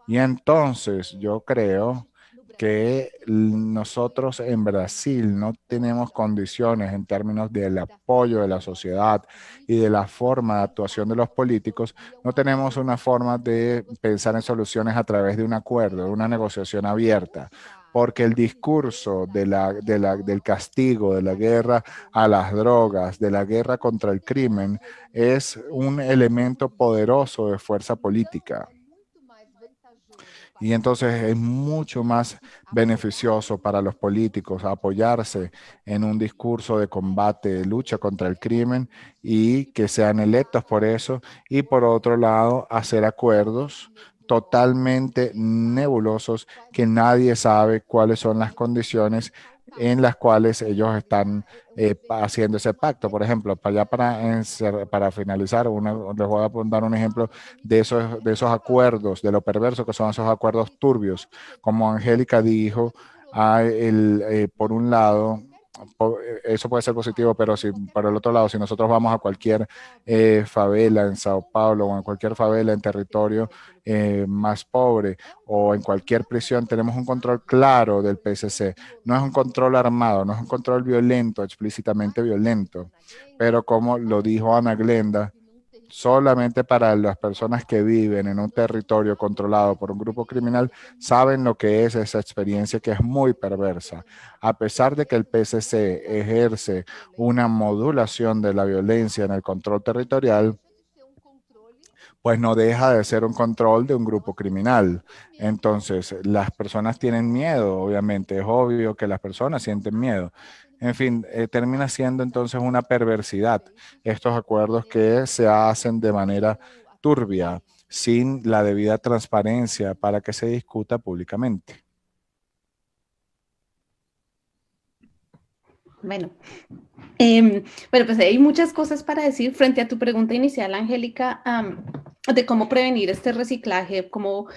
Y entonces yo creo que nosotros en Brasil no tenemos condiciones en términos del apoyo de la sociedad y de la forma de actuación de los políticos, no tenemos una forma de pensar en soluciones a través de un acuerdo, de una negociación abierta, porque el discurso del castigo, de la guerra a las drogas, de la guerra contra el crimen, es un elemento poderoso de fuerza política. Y entonces es mucho más beneficioso para los políticos apoyarse en un discurso de combate, de lucha contra el crimen y que sean electos por eso. Y por otro lado, hacer acuerdos totalmente nebulosos que nadie sabe cuáles son las condiciones en las cuales ellos están haciendo ese pacto. Por ejemplo, para finalizar, les voy a dar un ejemplo de esos acuerdos, de lo perverso que son esos acuerdos turbios. Como Angélica dijo, por un lado, eso puede ser positivo, pero si por el otro lado, si nosotros vamos a cualquier favela en Sao Paulo o en cualquier favela en territorio más pobre o en cualquier prisión, tenemos un control claro del PCC. No es un control armado, no es un control violento, explícitamente violento, pero como lo dijo Ana Glenda, solamente para las personas que viven en un territorio controlado por un grupo criminal saben lo que es esa experiencia, que es muy perversa. A pesar de que el PSC ejerce una modulación de la violencia en el control territorial, pues no deja de ser un control de un grupo criminal. Entonces, las personas tienen miedo, obviamente, es obvio que las personas sienten miedo. En fin, termina siendo entonces una perversidad estos acuerdos que se hacen de manera turbia, sin la debida transparencia para que se discuta públicamente. Bueno, bueno, pues hay muchas cosas para decir frente a tu pregunta inicial, Angélica, de cómo prevenir este reciclaje, cómo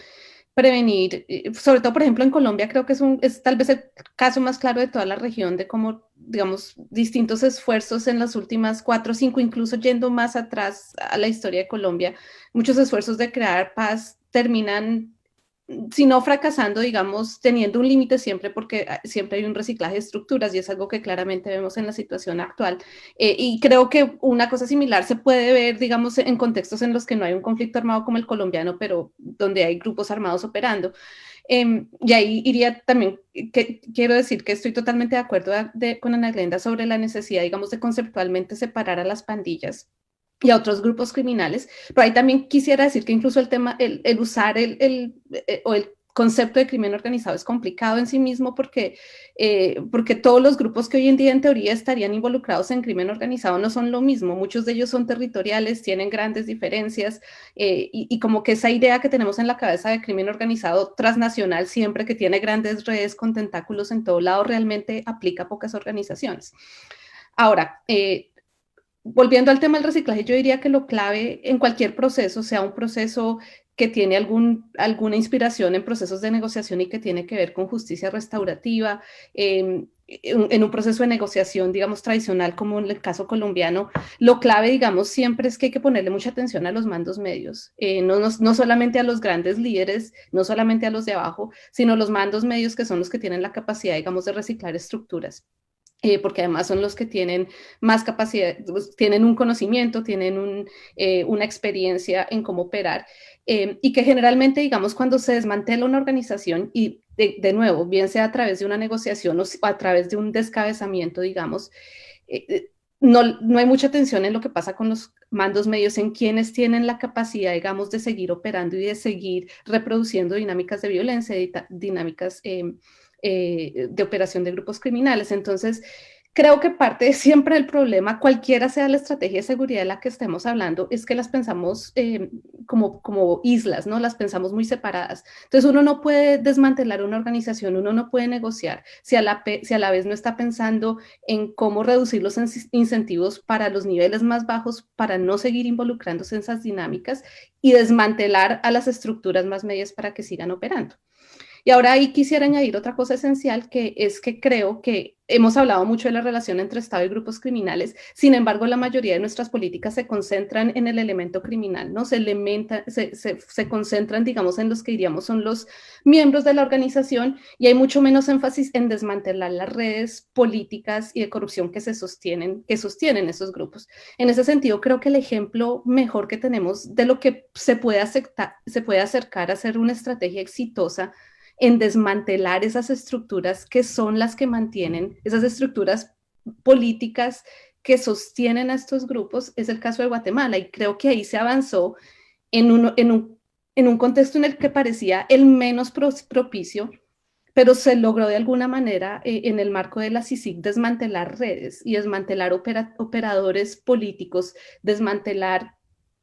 prevenir, sobre todo, por ejemplo, en Colombia creo que es tal vez el caso más claro de toda la región, de cómo, digamos, distintos esfuerzos en las últimas 4 o 5, incluso yendo más atrás a la historia de Colombia, muchos esfuerzos de crear paz terminan, si no fracasando, digamos, teniendo un límite siempre, porque siempre hay un reciclaje de estructuras y es algo que claramente vemos en la situación actual. Y creo que una cosa similar se puede ver, digamos, en contextos en los que no hay un conflicto armado como el colombiano, pero donde hay grupos armados operando. Y ahí iría también, que quiero decir que estoy totalmente de acuerdo con Ana Glenda sobre la necesidad, digamos, de conceptualmente separar a las pandillas y a otros grupos criminales, pero ahí también quisiera decir que incluso el tema, el usar el concepto de crimen organizado es complicado en sí mismo porque todos los grupos que hoy en día en teoría estarían involucrados en crimen organizado no son lo mismo, muchos de ellos son territoriales, tienen grandes diferencias y como que esa idea que tenemos en la cabeza de crimen organizado transnacional siempre que tiene grandes redes con tentáculos en todo lado realmente aplica a pocas organizaciones. Ahora, volviendo al tema del reciclaje, yo diría que lo clave en cualquier proceso, sea un proceso que tiene alguna inspiración en procesos de negociación y que tiene que ver con justicia restaurativa, en un proceso de negociación, digamos, tradicional, como en el caso colombiano, lo clave, digamos, siempre es que hay que ponerle mucha atención a los mandos medios, no solamente a los grandes líderes, no solamente a los de abajo, sino los mandos medios que son los que tienen la capacidad, digamos, de reciclar estructuras. Porque además son los que tienen más capacidad, tienen un conocimiento, tienen una experiencia en cómo operar, y que generalmente, digamos, cuando se desmantela una organización, y de nuevo, bien sea a través de una negociación o a través de un descabezamiento, digamos, no hay mucha atención en lo que pasa con los mandos medios, en quienes tienen la capacidad, digamos, de seguir operando y de seguir reproduciendo dinámicas de violencia, dinámicas de operación de grupos criminales. Entonces, creo que parte siempre del problema, cualquiera sea la estrategia de seguridad de la que estemos hablando, es que las pensamos como islas, ¿no? Las pensamos muy separadas. Entonces, uno no puede desmantelar una organización, uno no puede negociar si a la vez no está pensando en cómo reducir los incentivos para los niveles más bajos para no seguir involucrándose en esas dinámicas y desmantelar a las estructuras más medias para que sigan operando. Y ahora ahí quisiera añadir otra cosa esencial, que es que creo que hemos hablado mucho de la relación entre Estado y grupos criminales, sin embargo, la mayoría de nuestras políticas se concentran en el elemento criminal, ¿no? Se concentran, digamos, en los que diríamos son los miembros de la organización y hay mucho menos énfasis en desmantelar las redes políticas y de corrupción que sostienen esos grupos. En ese sentido, creo que el ejemplo mejor que tenemos de lo que se puede acercar a ser una estrategia exitosa en desmantelar esas estructuras que son las que mantienen, esas estructuras políticas que sostienen a estos grupos, es el caso de Guatemala, y creo que ahí se avanzó en un contexto en el que parecía el menos propicio, pero se logró de alguna manera en el marco de la CICIG desmantelar redes y desmantelar operadores políticos, desmantelar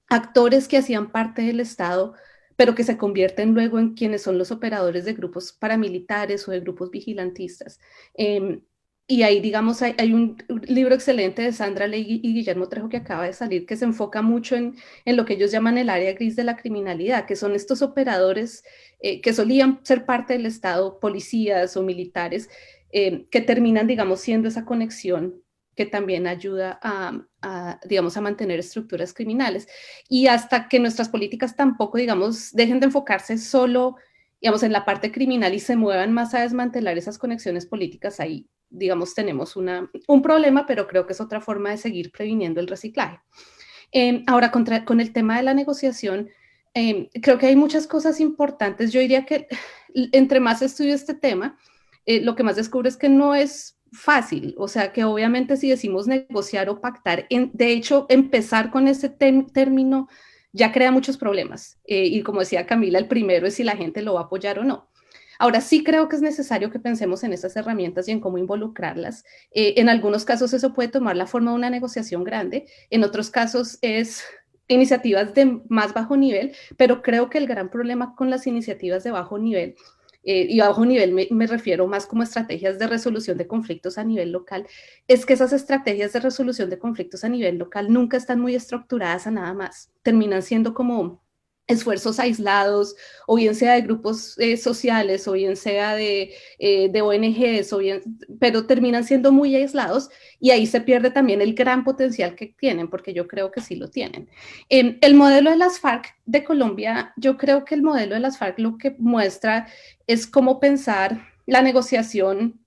actores que hacían parte del Estado, pero que se convierten luego en quienes son los operadores de grupos paramilitares o de grupos vigilantistas. Y ahí, digamos, hay un libro excelente de Sandra Ley y Guillermo Trejo que acaba de salir, que se enfoca mucho en lo que ellos llaman el área gris de la criminalidad, que son estos operadores que solían ser parte del Estado, policías o militares, que terminan, digamos, siendo esa conexión que también ayuda digamos, a mantener estructuras criminales. Y hasta que nuestras políticas tampoco, digamos, dejen de enfocarse solo, digamos, en la parte criminal y se muevan más a desmantelar esas conexiones políticas, ahí, digamos, tenemos un problema, pero creo que es otra forma de seguir previniendo el reciclaje. Ahora, con el tema de la negociación, creo que hay muchas cosas importantes. Yo diría que entre más estudio este tema, lo que más descubro es que no es fácil, o sea, que obviamente si decimos negociar o pactar, de hecho, empezar con ese término ya crea muchos problemas. Y como decía Camila, el primero es si la gente lo va a apoyar o no. Ahora sí creo que es necesario que pensemos en esas herramientas y en cómo involucrarlas. En algunos casos eso puede tomar la forma de una negociación grande, en otros casos es iniciativas de más bajo nivel, pero creo que el gran problema con las iniciativas de bajo nivel, y a bajo nivel me refiero más como estrategias de resolución de conflictos a nivel local, es que esas estrategias de resolución de conflictos a nivel local nunca están muy estructuradas a nada más, terminan siendo como esfuerzos aislados, o bien sea de grupos sociales, o bien sea de ONGs, pero terminan siendo muy aislados y ahí se pierde también el gran potencial que tienen, porque yo creo que sí lo tienen. El modelo de las FARC de Colombia, yo creo que el modelo de las FARC lo que muestra es cómo pensar la negociación,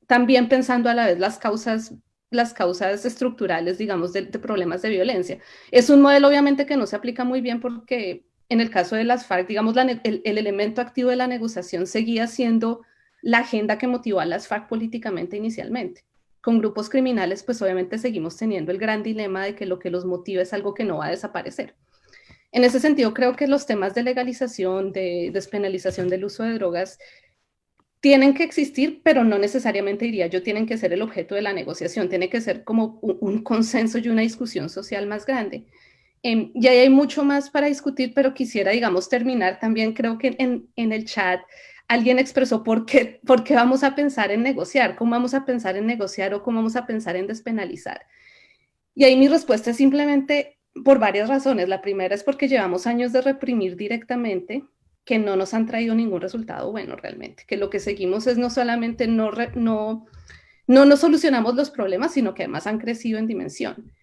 también pensando a la vez las causas estructurales, digamos, de problemas de violencia. Es un modelo obviamente que no se aplica muy bien porque en el caso de las FARC, digamos, el elemento activo de la negociación seguía siendo la agenda que motivó a las FARC políticamente inicialmente. Con grupos criminales, pues obviamente seguimos teniendo el gran dilema de que lo que los motiva es algo que no va a desaparecer. En ese sentido, creo que los temas de legalización, de despenalización del uso de drogas, tienen que existir, pero no necesariamente diría yo tienen que ser el objeto de la negociación, tiene que ser como un consenso y una discusión social más grande. Y ahí hay mucho más para discutir, pero quisiera, digamos, terminar también, creo que en el chat alguien expresó por qué vamos a pensar en negociar, cómo vamos a pensar en negociar o cómo vamos a pensar en despenalizar. Y ahí mi respuesta es simplemente por varias razones. La primera es porque llevamos años de reprimir directamente, que no nos han traído ningún resultado bueno realmente, que lo que seguimos es no solamente no nos solucionamos los problemas, sino que además han crecido en dimensión.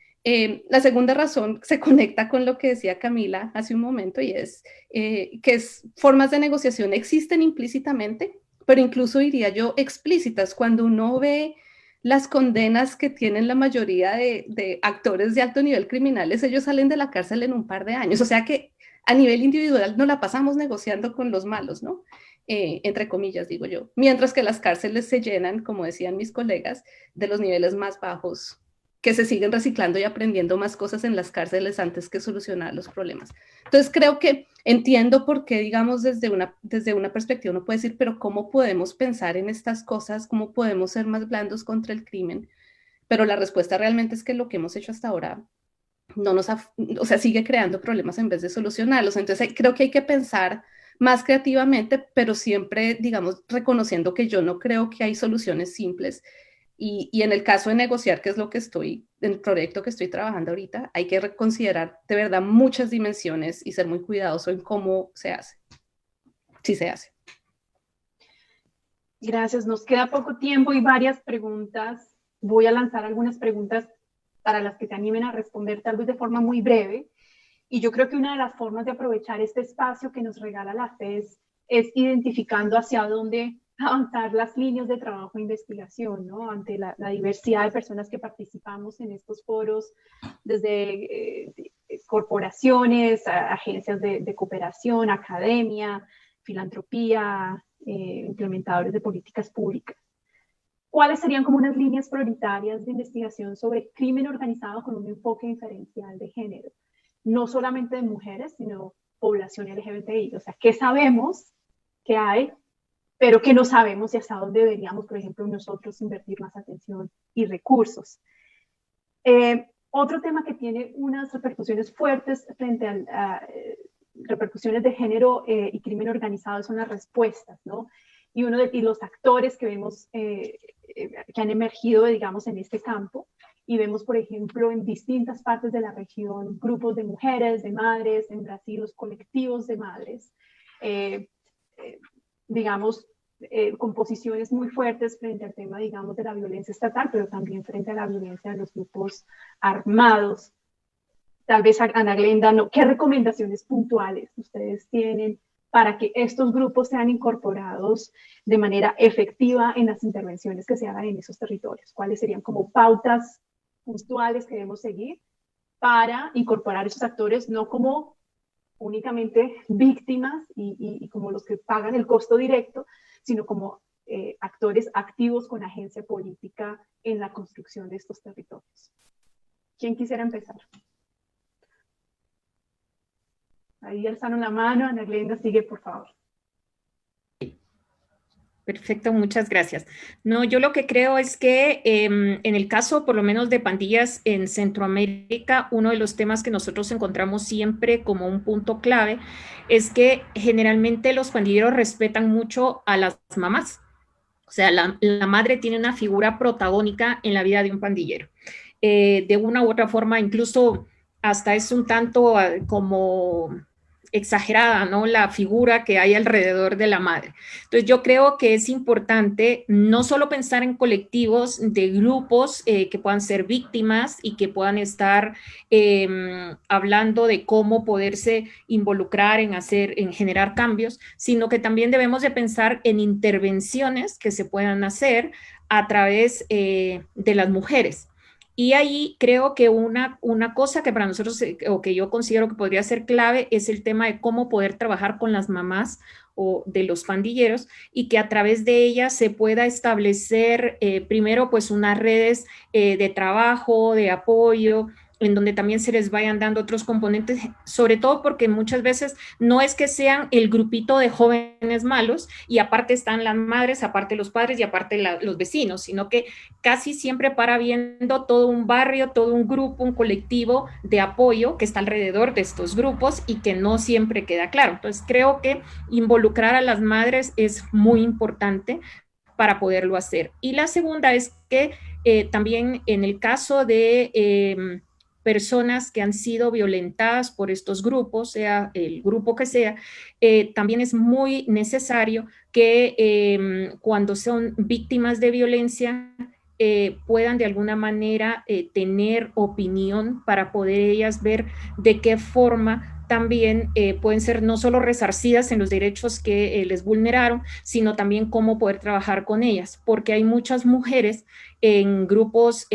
La segunda razón se conecta con lo que decía Camila hace un momento y es que formas de negociación existen implícitamente, pero incluso diría yo explícitas. Cuando uno ve las condenas que tienen la mayoría de actores de alto nivel criminales, ellos salen de la cárcel en un par de años. O sea que a nivel individual no la pasamos negociando con los malos, ¿no? Entre comillas, digo yo. Mientras que las cárceles se llenan, como decían mis colegas, de los niveles más bajos, que se siguen reciclando y aprendiendo más cosas en las cárceles antes que solucionar los problemas. Entonces creo que entiendo por qué, digamos, desde una perspectiva uno puede decir, pero ¿cómo podemos pensar en estas cosas? ¿Cómo podemos ser más blandos contra el crimen? Pero la respuesta realmente es que lo que hemos hecho hasta ahora sigue creando problemas en vez de solucionarlos. Entonces creo que hay que pensar más creativamente, pero siempre, digamos, reconociendo que yo no creo que hay soluciones simples. Y en el caso de negociar, que es el proyecto que estoy trabajando ahorita, hay que considerar de verdad muchas dimensiones y ser muy cuidadoso en cómo se hace, si se hace. Gracias, nos queda poco tiempo y varias preguntas. Voy a lanzar algunas preguntas para las que se animen a responder tal vez de forma muy breve. Y yo creo que una de las formas de aprovechar este espacio que nos regala la FES es identificando hacia dónde avanzar las líneas de trabajo e investigación, ¿no? Ante la diversidad de personas que participamos en estos foros, desde corporaciones, agencias de cooperación, academia, filantropía, implementadores de políticas públicas. ¿Cuáles serían como unas líneas prioritarias de investigación sobre crimen organizado con un enfoque diferencial de género? No solamente de mujeres, sino población LGBTI. O sea, ¿qué sabemos que hay, pero que no sabemos y hasta dónde deberíamos, por ejemplo, nosotros invertir más atención y recursos? Otro tema que tiene unas repercusiones fuertes frente a repercusiones de género y crimen organizado son las respuestas, ¿no? Y los actores que vemos que han emergido, digamos, en este campo. Y vemos, por ejemplo, en distintas partes de la región, grupos de mujeres, de madres, en Brasil los colectivos de madres, digamos, con posiciones muy fuertes frente al tema, digamos, de la violencia estatal, pero también frente a la violencia de los grupos armados. Tal vez, Ana Glenda, ¿qué recomendaciones puntuales ustedes tienen para que estos grupos sean incorporados de manera efectiva en las intervenciones que se hagan en esos territorios? ¿Cuáles serían como pautas puntuales que debemos seguir para incorporar a esos actores no como únicamente víctimas y como los que pagan el costo directo, sino como actores activos con agencia política en la construcción de estos territorios. ¿Quién quisiera empezar? Ahí alzaron la mano. Ana Glenda, sigue, por favor. Perfecto, muchas gracias. No, yo lo que creo es que en el caso, por lo menos, de pandillas en Centroamérica, uno de los temas que nosotros encontramos siempre como un punto clave es que generalmente los pandilleros respetan mucho a las mamás. O sea, la madre tiene una figura protagónica en la vida de un pandillero. De una u otra forma, incluso hasta es un tanto como exagerada, ¿no? La figura que hay alrededor de la madre. Entonces yo creo que es importante no solo pensar en colectivos de grupos que puedan ser víctimas y que puedan estar hablando de cómo poderse involucrar en generar cambios, sino que también debemos de pensar en intervenciones que se puedan hacer a través de las mujeres. Y ahí creo que una cosa que para nosotros, o que yo considero que podría ser clave, es el tema de cómo poder trabajar con las mamás o de los pandilleros y que a través de ellas se pueda establecer primero pues unas redes de trabajo, de apoyo, en donde también se les vayan dando otros componentes, sobre todo porque muchas veces no es que sean el grupito de jóvenes malos y aparte están las madres, aparte los padres y aparte los vecinos, sino que casi siempre para viendo todo un barrio, todo un grupo, un colectivo de apoyo que está alrededor de estos grupos y que no siempre queda claro. Entonces creo que involucrar a las madres es muy importante para poderlo hacer. Y la segunda es que también en el caso de personas que han sido violentadas por estos grupos, sea el grupo que sea, también es muy necesario que cuando son víctimas de violencia puedan de alguna manera tener opinión para poder ellas ver de qué forma también pueden ser no solo resarcidas en los derechos que les vulneraron, sino también cómo poder trabajar con ellas, porque hay muchas mujeres en grupos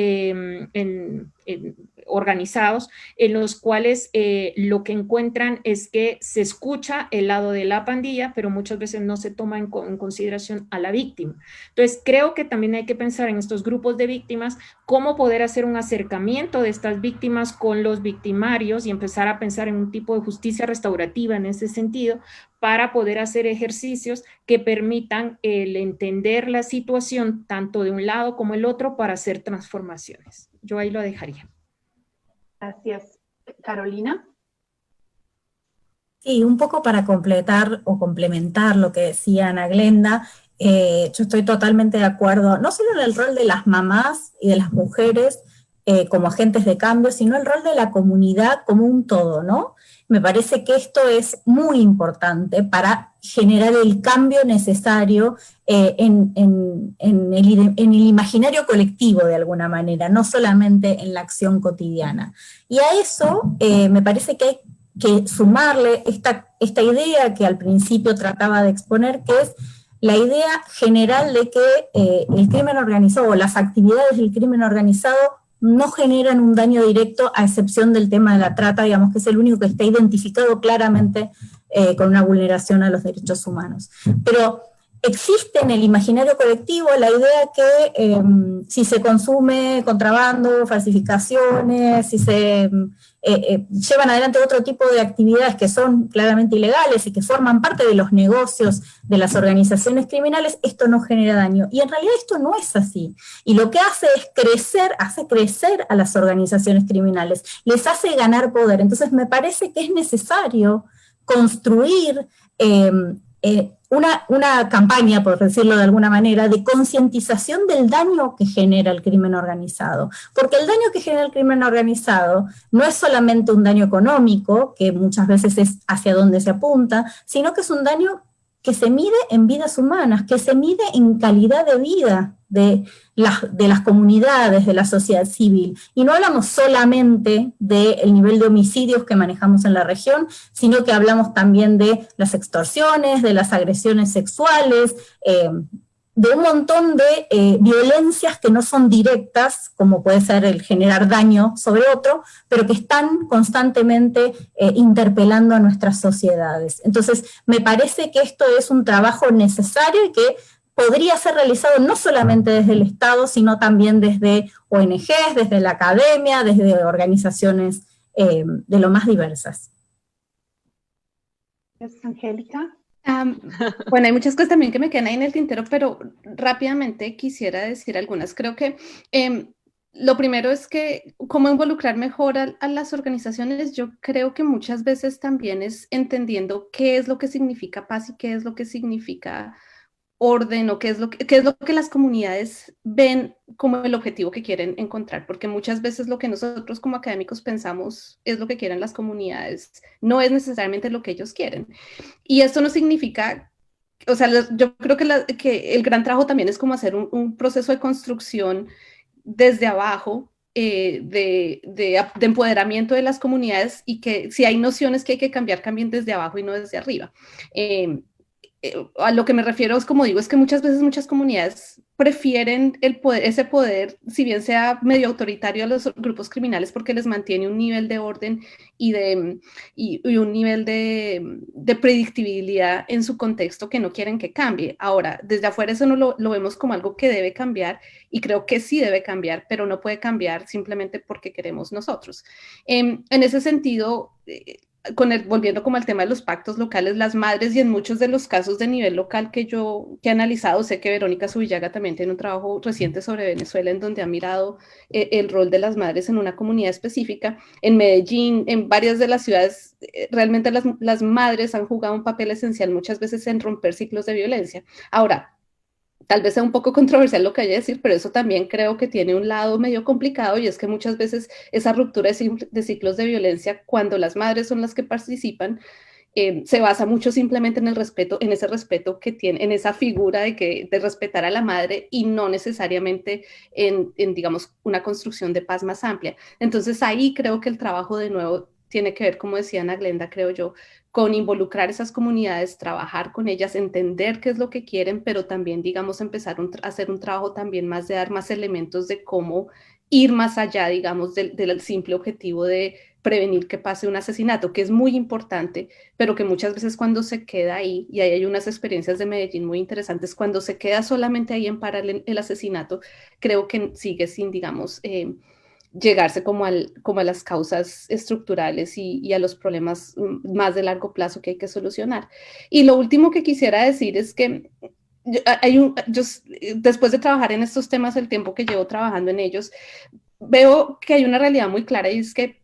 organizados en los cuales lo que encuentran es que se escucha el lado de la pandilla, pero muchas veces no se toma en consideración a la víctima. Entonces creo que también hay que pensar en estos grupos de víctimas, cómo poder hacer un acercamiento de estas víctimas con los victimarios y empezar a pensar en un tipo de justicia restaurativa en ese sentido, para poder hacer ejercicios que permitan el entender la situación tanto de un lado como el otro para hacer transformaciones. Yo ahí lo dejaría. Gracias. Carolina. Sí, un poco para completar o complementar lo que decía Ana Glenda, yo estoy totalmente de acuerdo, no solo en el rol de las mamás y de las mujeres como agentes de cambio, sino el rol de la comunidad como un todo, ¿no? Me parece que esto es muy importante para generar el cambio necesario en el imaginario colectivo de alguna manera, no solamente en la acción cotidiana. Y a eso me parece que hay que sumarle esta idea que al principio trataba de exponer, que es la idea general de que el crimen organizado o las actividades del crimen organizado no generan un daño directo, a excepción del tema de la trata, digamos que es el único que está identificado claramente con una vulneración a los derechos humanos. Pero existe en el imaginario colectivo la idea que si se consume contrabando, falsificaciones, si se llevan adelante otro tipo de actividades que son claramente ilegales y que forman parte de los negocios de las organizaciones criminales, esto no genera daño. Y en realidad esto no es así. Y lo que hace crecer a las organizaciones criminales, les hace ganar poder. Entonces me parece que es necesario construir una campaña, por decirlo de alguna manera, de concientización del daño que genera el crimen organizado. Porque el daño que genera el crimen organizado no es solamente un daño económico, que muchas veces es hacia donde se apunta, sino que es un daño que se mide en vidas humanas, que se mide en calidad de vida de las comunidades, de la sociedad civil. Y no hablamos solamente del nivel de homicidios que manejamos en la región, sino que hablamos también de las extorsiones, de las agresiones sexuales, de un montón de violencias que no son directas, como puede ser el generar daño sobre otro, pero que están constantemente interpelando a nuestras sociedades. Entonces, me parece que esto es un trabajo necesario y que podría ser realizado no solamente desde el Estado, sino también desde ONGs, desde la academia, desde organizaciones de lo más diversas. Angélica. Bueno, hay muchas cosas también que me quedan ahí en el tintero, pero rápidamente quisiera decir algunas. Creo que lo primero es que cómo involucrar mejor a las organizaciones. Yo creo que muchas veces también es entendiendo qué es lo que significa paz y qué es lo que significa orden o qué es lo que las comunidades ven como el objetivo que quieren encontrar, porque muchas veces lo que nosotros como académicos pensamos es lo que quieren las comunidades, no es necesariamente lo que ellos quieren. Y esto no significa, o sea, yo creo que el gran trabajo también es como hacer un proceso de construcción desde abajo, de empoderamiento de las comunidades, y que si hay nociones que hay que cambiar, cambien desde abajo y no desde arriba. A lo que me refiero es, como digo, es que muchas veces muchas comunidades prefieren ese poder, si bien sea medio autoritario, a los grupos criminales, porque les mantiene un nivel de orden y un nivel de predictibilidad en su contexto que no quieren que cambie. Ahora, desde afuera eso no lo vemos como algo que debe cambiar, y creo que sí debe cambiar, pero no puede cambiar simplemente porque queremos nosotros. En ese sentido, volviendo como al tema de los pactos locales, las madres, y en muchos de los casos de nivel local que he analizado, sé que Verónica Subillaga también tiene un trabajo reciente sobre Venezuela en donde ha mirado el rol de las madres en una comunidad específica. En Medellín, en varias de las ciudades, realmente las madres han jugado un papel esencial muchas veces en romper ciclos de violencia. Ahora, tal vez sea un poco controversial lo que haya a decir, pero eso también creo que tiene un lado medio complicado, y es que muchas veces esa ruptura de ciclos de violencia, cuando las madres son las que participan, se basa mucho simplemente en el respeto, en ese respeto que tiene, en esa figura de respetar a la madre, y no necesariamente en, digamos, una construcción de paz más amplia. Entonces ahí creo que el trabajo de nuevo tiene que ver, como decía Ana Glenda, creo yo, con involucrar esas comunidades, trabajar con ellas, entender qué es lo que quieren, pero también, digamos, empezar a hacer un trabajo también más de dar más elementos de cómo ir más allá, digamos, del simple objetivo de prevenir que pase un asesinato, que es muy importante, pero que muchas veces cuando se queda ahí, y ahí hay unas experiencias de Medellín muy interesantes, cuando se queda solamente ahí en parar el asesinato, creo que sigue sin, digamos, llegarse como a las causas estructurales y a los problemas más de largo plazo que hay que solucionar. Y lo último que quisiera decir es que después de trabajar en estos temas, el tiempo que llevo trabajando en ellos, veo que hay una realidad muy clara, y es que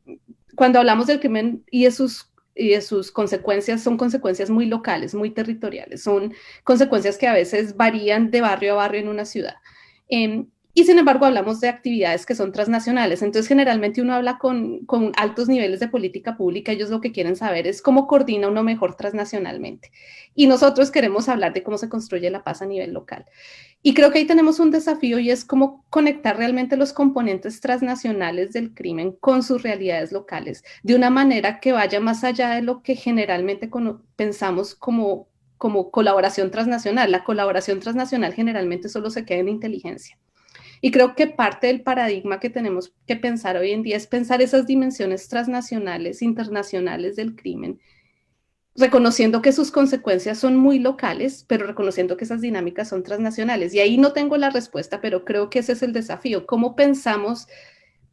cuando hablamos del crimen y de sus consecuencias, son consecuencias muy locales, muy territoriales, son consecuencias que a veces varían de barrio a barrio en una ciudad. Y sin embargo hablamos de actividades que son transnacionales. Entonces generalmente uno habla con altos niveles de política pública, ellos lo que quieren saber es cómo coordina uno mejor transnacionalmente. Y nosotros queremos hablar de cómo se construye la paz a nivel local. Y creo que ahí tenemos un desafío, y es cómo conectar realmente los componentes transnacionales del crimen con sus realidades locales, de una manera que vaya más allá de lo que generalmente pensamos como colaboración transnacional. La colaboración transnacional generalmente solo se queda en inteligencia. Y creo que parte del paradigma que tenemos que pensar hoy en día es pensar esas dimensiones transnacionales, internacionales del crimen, reconociendo que sus consecuencias son muy locales, pero reconociendo que esas dinámicas son transnacionales. Y ahí no tengo la respuesta, pero creo que ese es el desafío. ¿Cómo pensamos?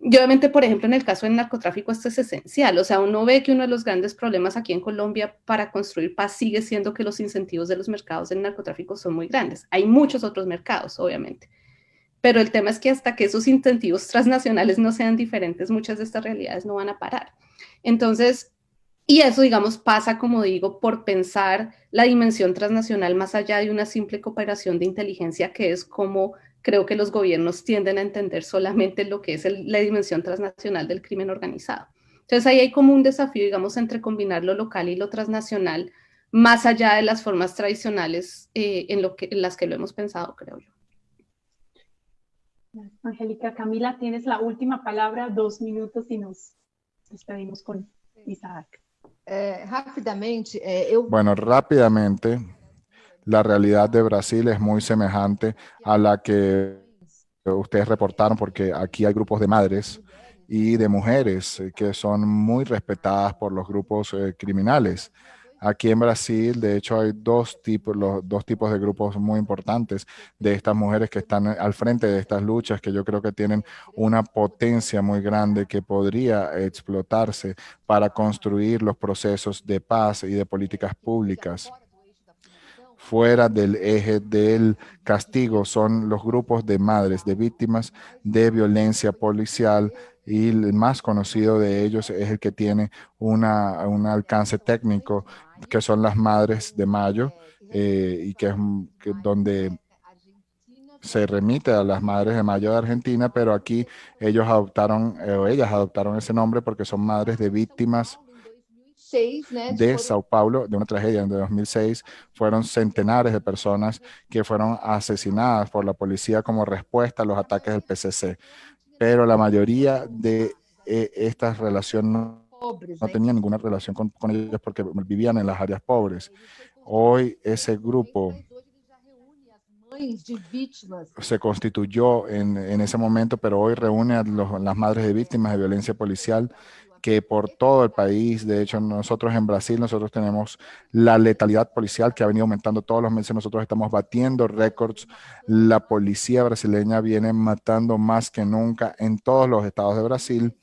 Y obviamente, por ejemplo, en el caso del narcotráfico esto es esencial. O sea, uno ve que uno de los grandes problemas aquí en Colombia para construir paz sigue siendo que los incentivos de los mercados del narcotráfico son muy grandes. Hay muchos otros mercados, obviamente. Pero el tema es que hasta que esos incentivos transnacionales no sean diferentes, muchas de estas realidades no van a parar. Entonces, y eso, digamos, pasa, como digo, por pensar la dimensión transnacional más allá de una simple cooperación de inteligencia, que es como creo que los gobiernos tienden a entender solamente lo que es la dimensión transnacional del crimen organizado. Entonces ahí hay como un desafío, digamos, entre combinar lo local y lo transnacional, más allá de las formas tradicionales en las que lo hemos pensado, creo yo. Angélica. Camila, tienes la última palabra, 2 minutos, y nos despedimos con Isaac. Rapidamente, Bueno, rápidamente, la realidad de Brasil es muy semejante a la que ustedes reportaron, porque aquí hay grupos de madres y de mujeres que son muy respetadas por los grupos criminales. Aquí en Brasil, de hecho, hay los dos tipos de grupos muy importantes de estas mujeres que están al frente de estas luchas, que yo creo que tienen una potencia muy grande que podría explotarse para construir los procesos de paz y de políticas públicas. Fuera del eje del castigo son los grupos de madres, de víctimas de violencia policial, y el más conocido de ellos es el que tiene un alcance técnico, que son las Madres de Mayo, y donde se remite a las Madres de Mayo de Argentina, pero aquí ellos adoptaron, o ellas adoptaron ese nombre porque son madres de víctimas de Sao Paulo, de una tragedia en 2006. Fueron centenares de personas que fueron asesinadas por la policía como respuesta a los ataques del PCC. Pero la mayoría de estas relaciones no tenían ninguna relación con ellos porque vivían en las áreas pobres. Hoy ese grupo se constituyó en ese momento, pero hoy reúne a las madres de víctimas de violencia policial que por todo el país. De hecho, nosotros en Brasil, nosotros tenemos la letalidad policial que ha venido aumentando todos los meses. Nosotros estamos batiendo récords. La policía brasileña viene matando más que nunca en todos los estados de Brasil.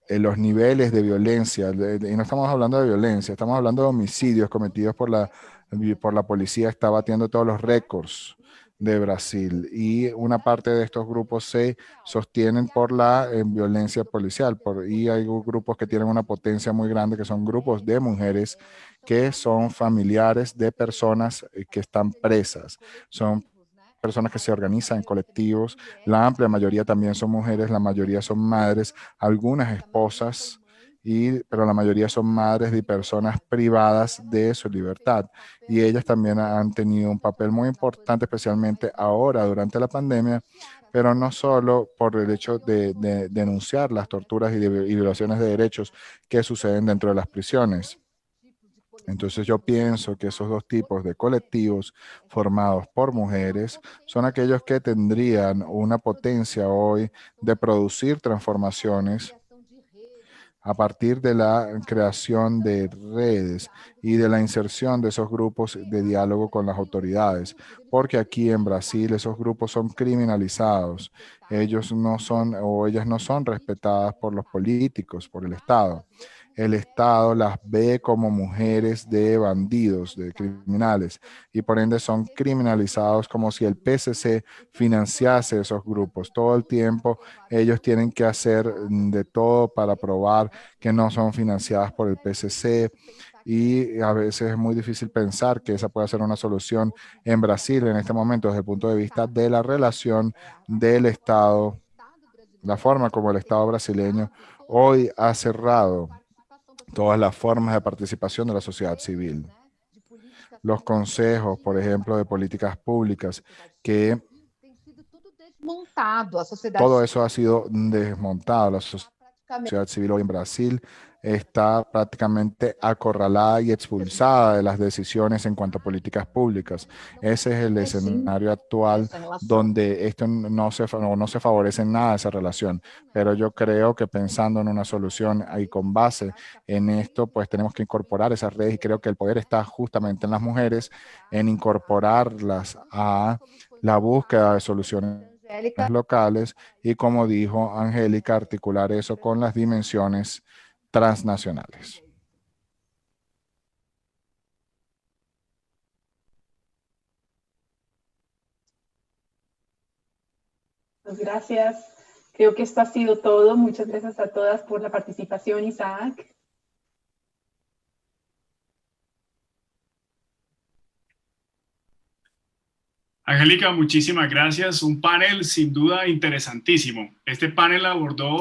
Los niveles de violencia, y no estamos hablando de violencia, estamos hablando de homicidios cometidos por la policía, está batiendo todos los récords de Brasil, y una parte de estos grupos se sostienen por la violencia policial, y hay grupos que tienen una potencia muy grande, que son grupos de mujeres que son familiares de personas que están presas, son personas que se organizan en colectivos. La amplia mayoría también son mujeres, la mayoría son madres, algunas esposas, pero la mayoría son madres de personas privadas de su libertad. Y ellas también han tenido un papel muy importante, especialmente ahora durante la pandemia, pero no solo por el hecho de denunciar las torturas y violaciones de derechos que suceden dentro de las prisiones. Entonces yo pienso que esos dos tipos de colectivos formados por mujeres son aquellos que tendrían una potencia hoy de producir transformaciones a partir de la creación de redes y de la inserción de esos grupos de diálogo con las autoridades, porque aquí en Brasil esos grupos son criminalizados. Ellos no son, o ellas no son respetadas por los políticos, por el Estado. El Estado las ve como mujeres de bandidos, de criminales, y por ende son criminalizados como si el PCC financiase esos grupos. Todo el tiempo ellos tienen que hacer de todo para probar que no son financiadas por el PCC, y a veces es muy difícil pensar que esa pueda ser una solución en Brasil en este momento desde el punto de vista de la relación del Estado, la forma como el Estado brasileño hoy ha cerrado todas las formas de participación de la sociedad civil. Los consejos, por ejemplo, de políticas públicas, que todo eso ha sido desmontado. La sociedad civil hoy en Brasil está prácticamente acorralada y expulsada de las decisiones en cuanto a políticas públicas. Ese es el escenario actual donde esto no se favorece en nada esa relación. Pero yo creo que pensando en una solución y con base en esto, pues tenemos que incorporar esas redes, y creo que el poder está justamente en las mujeres, en incorporarlas a la búsqueda de soluciones locales y, como dijo Angélica, articular eso con las dimensiones transnacionales. Pues gracias. Creo que esto ha sido todo. Muchas gracias a todas por la participación, Isaac. Angélica, muchísimas gracias. Un panel sin duda interesantísimo. Este panel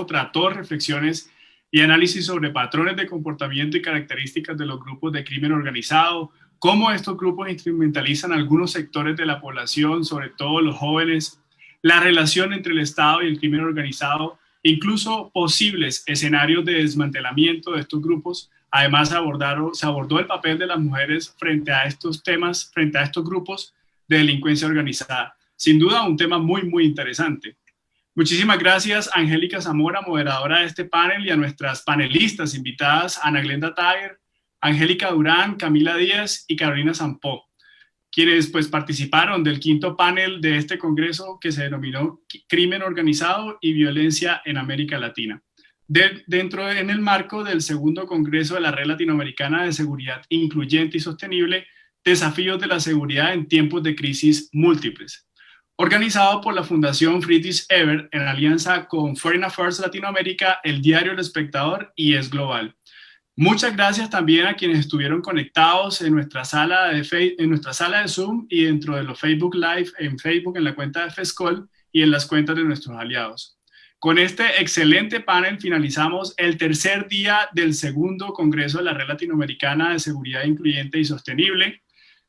trató reflexiones y análisis sobre patrones de comportamiento y características de los grupos de crimen organizado, cómo estos grupos instrumentalizan algunos sectores de la población, sobre todo los jóvenes, la relación entre el Estado y el crimen organizado incluso posibles escenarios de desmantelamiento de estos grupos. Además, se abordó el papel de las mujeres frente a estos temas, frente a estos grupos de delincuencia organizada. Sin duda, un tema muy, muy interesante. Muchísimas gracias, Angélica Zamora, moderadora de este panel, y a nuestras panelistas invitadas, Ana Glenda Tager, Angélica Durán, Camila Díaz y Carolina Sampó, quienes pues participaron del quinto panel de este congreso que se denominó Crimen Organizado y Violencia en América Latina. En el marco del segundo congreso de la Red Latinoamericana de Seguridad Incluyente y Sostenible, Desafíos de la Seguridad en Tiempos de Crisis Múltiples, organizado por la Fundación Friedrich Ebert en alianza con Foreign Affairs Latinoamérica, el diario El Espectador y Es Global. Muchas gracias también a quienes estuvieron conectados en nuestra sala de Zoom y dentro de los Facebook Live en Facebook, en la cuenta de FESCOL y en las cuentas de nuestros aliados. Con este excelente panel finalizamos el tercer día del segundo Congreso de la Red Latinoamericana de Seguridad Incluyente y Sostenible.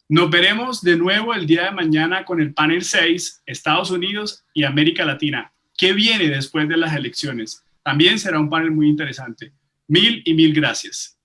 Nos veremos de nuevo el día de mañana con el panel 6, Estados Unidos y América Latina. ¿Qué viene después de las elecciones? También será un panel muy interesante. Mil y mil gracias.